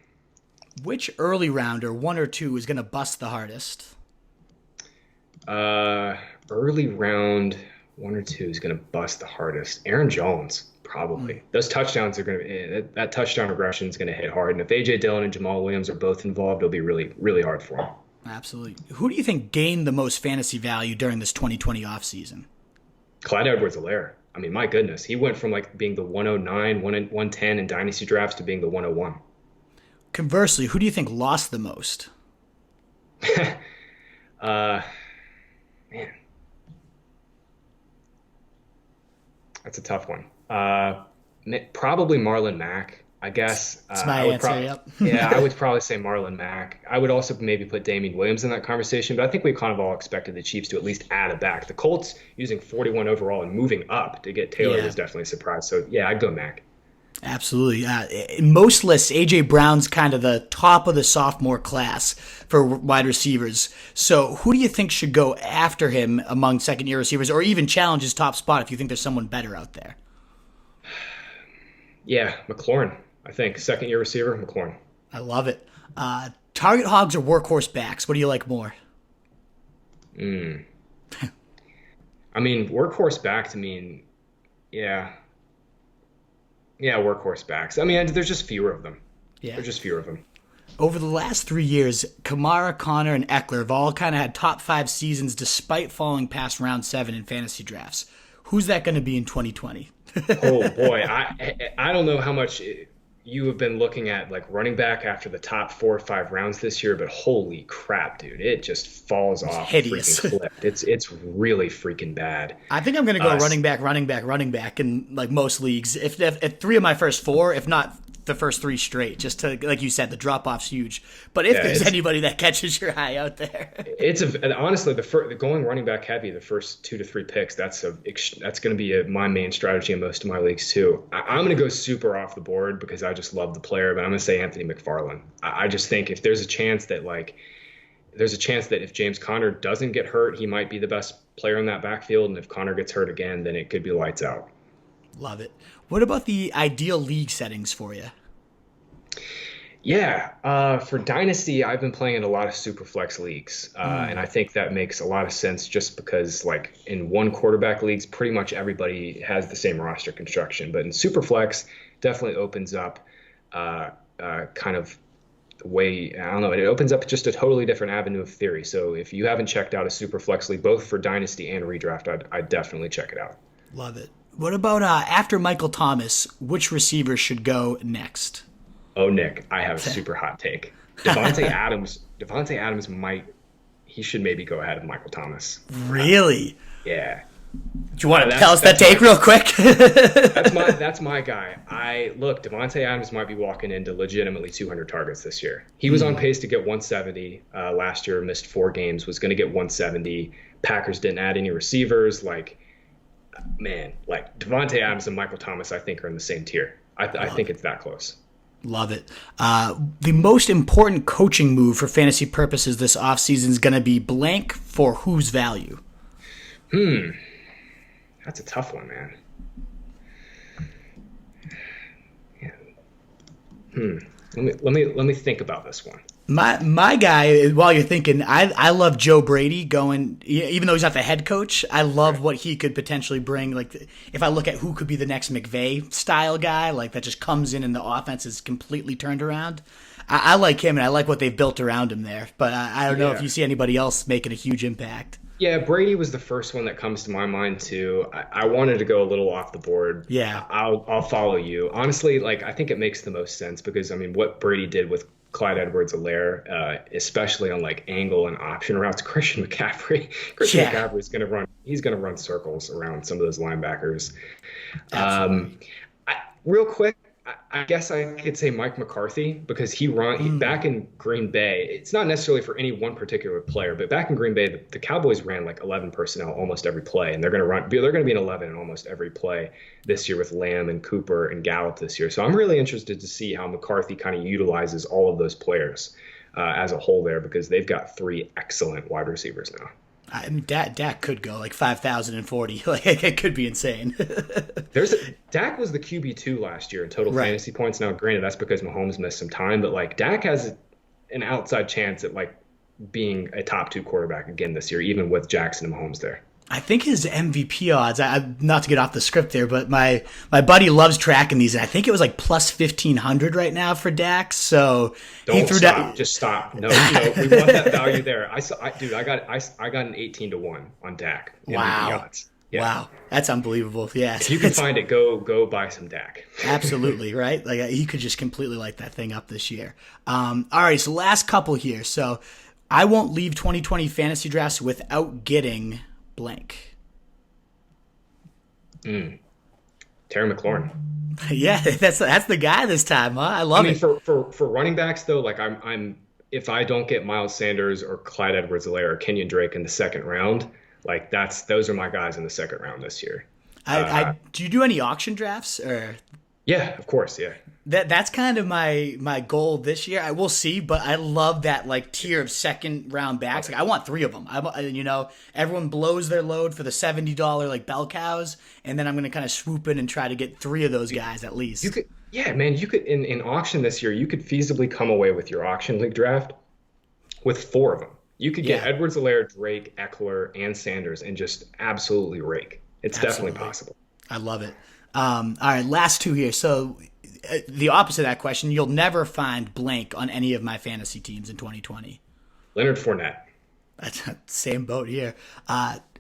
Which early rounder, 1 or 2, is going to bust the hardest? Early round, 1 or 2 is going to bust the hardest. Aaron Jones. Probably. Those touchdowns are going to that touchdown regression is going to hit hard. And if A.J. Dillon and Jamal Williams are both involved, it'll be really, really hard for them. Absolutely. Who do you think gained the most fantasy value during this 2020 offseason? Clyde Edwards-Helaire. I mean, my goodness. He went from like being the 109, 110 in dynasty drafts to being the 101. Conversely, who do you think lost the most? Man. That's a tough one. Probably Marlon Mack. I guess That's my I would answer. probably, Yep. yeah, I would probably say Marlon Mack. I would also maybe put Damian Williams in that conversation, but I think we kind of all expected the Chiefs to at least add a back. The Colts using 41 overall and moving up to get Taylor Yeah. was definitely a surprise. So yeah, I'd go Mack. Absolutely. In most lists, A.J. Brown's kind of the top of the sophomore class for wide receivers. So who do you think should go after him among second-year receivers, or even challenge his top spot if you think there's someone better out there? Yeah, McLaurin. I think second-year receiver, McLaurin. I love it. Target hogs or workhorse backs? What do you like more? I mean, workhorse back to me, yeah. Yeah, workhorse backs. I mean, there's just fewer of them. Yeah. There's just fewer of them. Over the last 3 years, Kamara, Connor, and Eckler have all kind of had top 5 seasons despite falling past round 7 in fantasy drafts. Who's that going to be in 2020? Oh boy, I don't know how much you have been looking at like running back after the top 4 or 5 rounds this year, but holy crap, dude, it just falls off a hideous. freaking cliff. It's really freaking bad. I think I'm going to go running back in like most leagues. If 3 of my first 4, if not the first 3 straight, just to, like you said, the drop off's huge. But if there's anybody that catches your eye out there, and honestly, the going running back heavy, the first 2 to 3 picks, that's going to be my main strategy in most of my leagues too. I'm going to go super off the board because I just love the player, but I'm going to say Anthony McFarland. I just think if there's a chance that if James Conner doesn't get hurt, he might be the best player in that backfield, and if Conner gets hurt again, then it could be lights out. Love it. What about the ideal league settings for you? Yeah, for Dynasty, I've been playing in a lot of super flex leagues, and I think that makes a lot of sense just because, like, in one quarterback leagues, pretty much everybody has the same roster construction. But in super flex, definitely opens up kind of the way, I don't know, it opens up just a totally different avenue of theory. So if you haven't checked out a super flex league, both for Dynasty and redraft, I'd definitely check it out. Love it. What about after Michael Thomas, which receiver should go next? Oh, Nick, I have a super hot take. Devontae Adams he should maybe go ahead of Michael Thomas. Really? Yeah. Do you want to tell us that take real quick? That's my guy. Devontae Adams might be walking into legitimately 200 targets this year. He was on pace to get 170 last year, missed 4 games, was going to get 170. Packers didn't add any receivers. Devontae Adams and Michael Thomas, I think, are in the same tier. I think it's that close. Love it. The most important coaching move for fantasy purposes this offseason is going to be blank for whose value? That's a tough one, man. Yeah. Let me think about this one. My guy, while you're thinking, I love Joe Brady going, even though he's not the head coach, I love what he could potentially bring. Like, if I look at who could be the next McVay style guy, like that just comes in and the offense is completely turned around. I like him, and I like what they've built around him there. But I don't know if you see anybody else making a huge impact. Yeah, Brady was the first one that comes to my mind too. I wanted to go a little off the board. Yeah, I'll follow you. Honestly, I think it makes the most sense because what Brady did with Clyde Edwards-Helaire, especially on angle and option routes, Christian McCaffrey is going to run. He's going to run circles around some of those linebackers. Real quick, I guess I could say Mike McCarthy because he back in Green Bay. It's not necessarily for any one particular player, but back in Green Bay, the Cowboys ran 11 personnel almost every play, and they're going to be an 11 in almost every play this year with Lamb and Cooper and Gallup this year. So I'm really interested to see how McCarthy kind of utilizes all of those players as a whole there because they've got 3 excellent wide receivers now. I mean, Dak could go 5,040. It could be insane. Dak was the QB2 last year in total fantasy points. Now, granted, that's because Mahomes missed some time, but Dak has an outside chance at being a top 2 quarterback again this year, even with Jackson and Mahomes there. I think his MVP odds, not to get off the script there, but my buddy loves tracking these, and I think it was plus 1,500 right now for Dak. So he threw down. Just stop. No, we want that value there. I got an 18-1 on Dak. Wow. Yeah. Wow, that's unbelievable. Yeah, if you can find it, go buy some Dak. Absolutely, right? He could just completely light that thing up this year. All right, so last couple here. So I won't leave 2020 fantasy drafts without getting blank. Terry McLaurin. Yeah, that's the guy this time, huh? I love I mean, it. for running backs though, like I'm if I don't get Miles Sanders or Clyde Edwards-Helaire or Kenyon Drake in the second round, like those are my guys in the second round this year. I do you do any auction drafts or Yeah, of course, yeah. that's kind of my goal this year. I will see, but I love that like tier of second round backs. Like I want three of them. Everyone blows their load for the $70 like bell cows, and then I'm gonna kind of swoop in and try to get three of those guys at least. Yeah, man, you could in auction this year, you could feasibly come away with your auction league draft with four of them. You could get Yeah. Edwards-Helaire, Drake, Eckler, and Sanders, and just absolutely rake. It's definitely Absolutely. possible. I love it. All right, last two here. So the opposite of that question, you'll never find blank on any of my fantasy teams in 2020. Leonard Fournette. That's same boat here.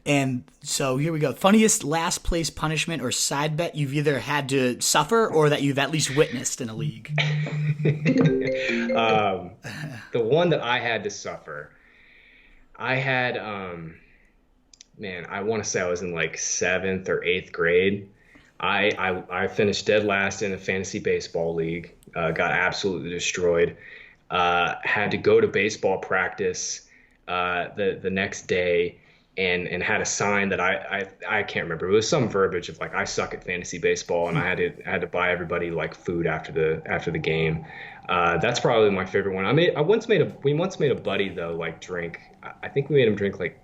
And so here we go. Funniest last place punishment or side bet you've either had to suffer or that you've at least witnessed in a league. The one that I had to suffer, I had, man, I want to say I was in like seventh or eighth grade. I finished dead last in a fantasy baseball league, got absolutely destroyed. Had to go to baseball practice the next day and had a sign that I can't remember. It was some verbiage of like I suck at fantasy baseball, and I had to buy everybody like food after the game. That's probably my favorite one. We once made a buddy though like drink. I think we made him drink like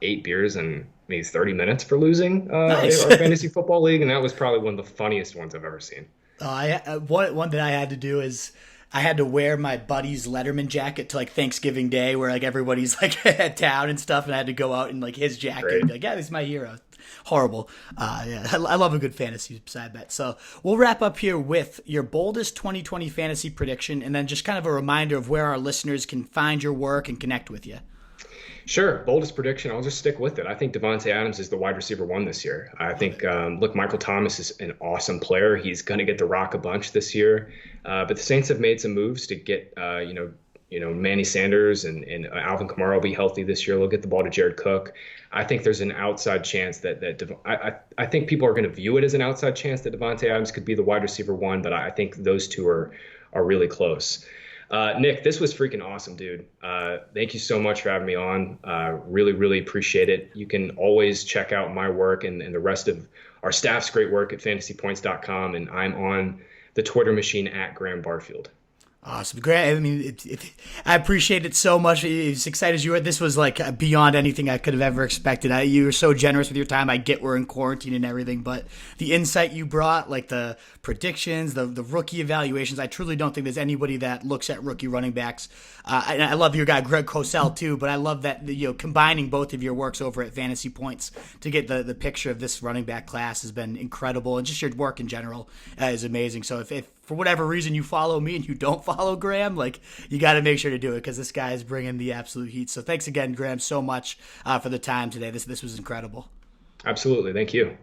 8 beers in maybe 30 minutes for losing Nice. our fantasy football league, and that was probably one of the funniest ones I've ever seen. One that I had to do is I had to wear my buddy's Letterman jacket to like Thanksgiving Day, where like everybody's like at town and stuff, and I had to go out in like his jacket Great. and be like, yeah, this is my hero. Horrible. Yeah, I love a good fantasy side bet. So we'll wrap up here with your boldest 2020 fantasy prediction, and then just kind of a reminder of where our listeners can find your work and connect with you. Sure. Boldest prediction. I'll just stick with it. I think Devontae Adams is the wide receiver one this year. I think, look, Michael Thomas is an awesome player. He's going to get the rock a bunch this year. But the Saints have made some moves to get, Manny Sanders and Alvin Kamara will be healthy this year. They'll get the ball to Jared Cook. I think there's an outside chance I think people are going to view it as an outside chance that Devontae Adams could be the wide receiver one, but I think those two are really close. Nick, this was freaking awesome, dude. Thank you so much for having me on. Really, really appreciate it. You can always check out my work and the rest of our staff's great work at fantasypoints.com, and I'm on the Twitter machine at Graham Barfield. Awesome, great. I mean, I appreciate it so much. As excited as you were, this was like beyond anything I could have ever expected. You were so generous with your time. I get we're in quarantine and everything, but the insight you brought, like the predictions, the rookie evaluations, I truly don't think there's anybody that looks at rookie running backs. And I love your guy Greg Cosell too, but I love that combining both of your works over at Fantasy Points to get the picture of this running back class has been incredible, and just your work in general is amazing. So if for whatever reason you follow me and you don't follow Graham, like you got to make sure to do it because this guy is bringing the absolute heat. So thanks again, Graham, so much for the time today. This was incredible. Absolutely. Thank you.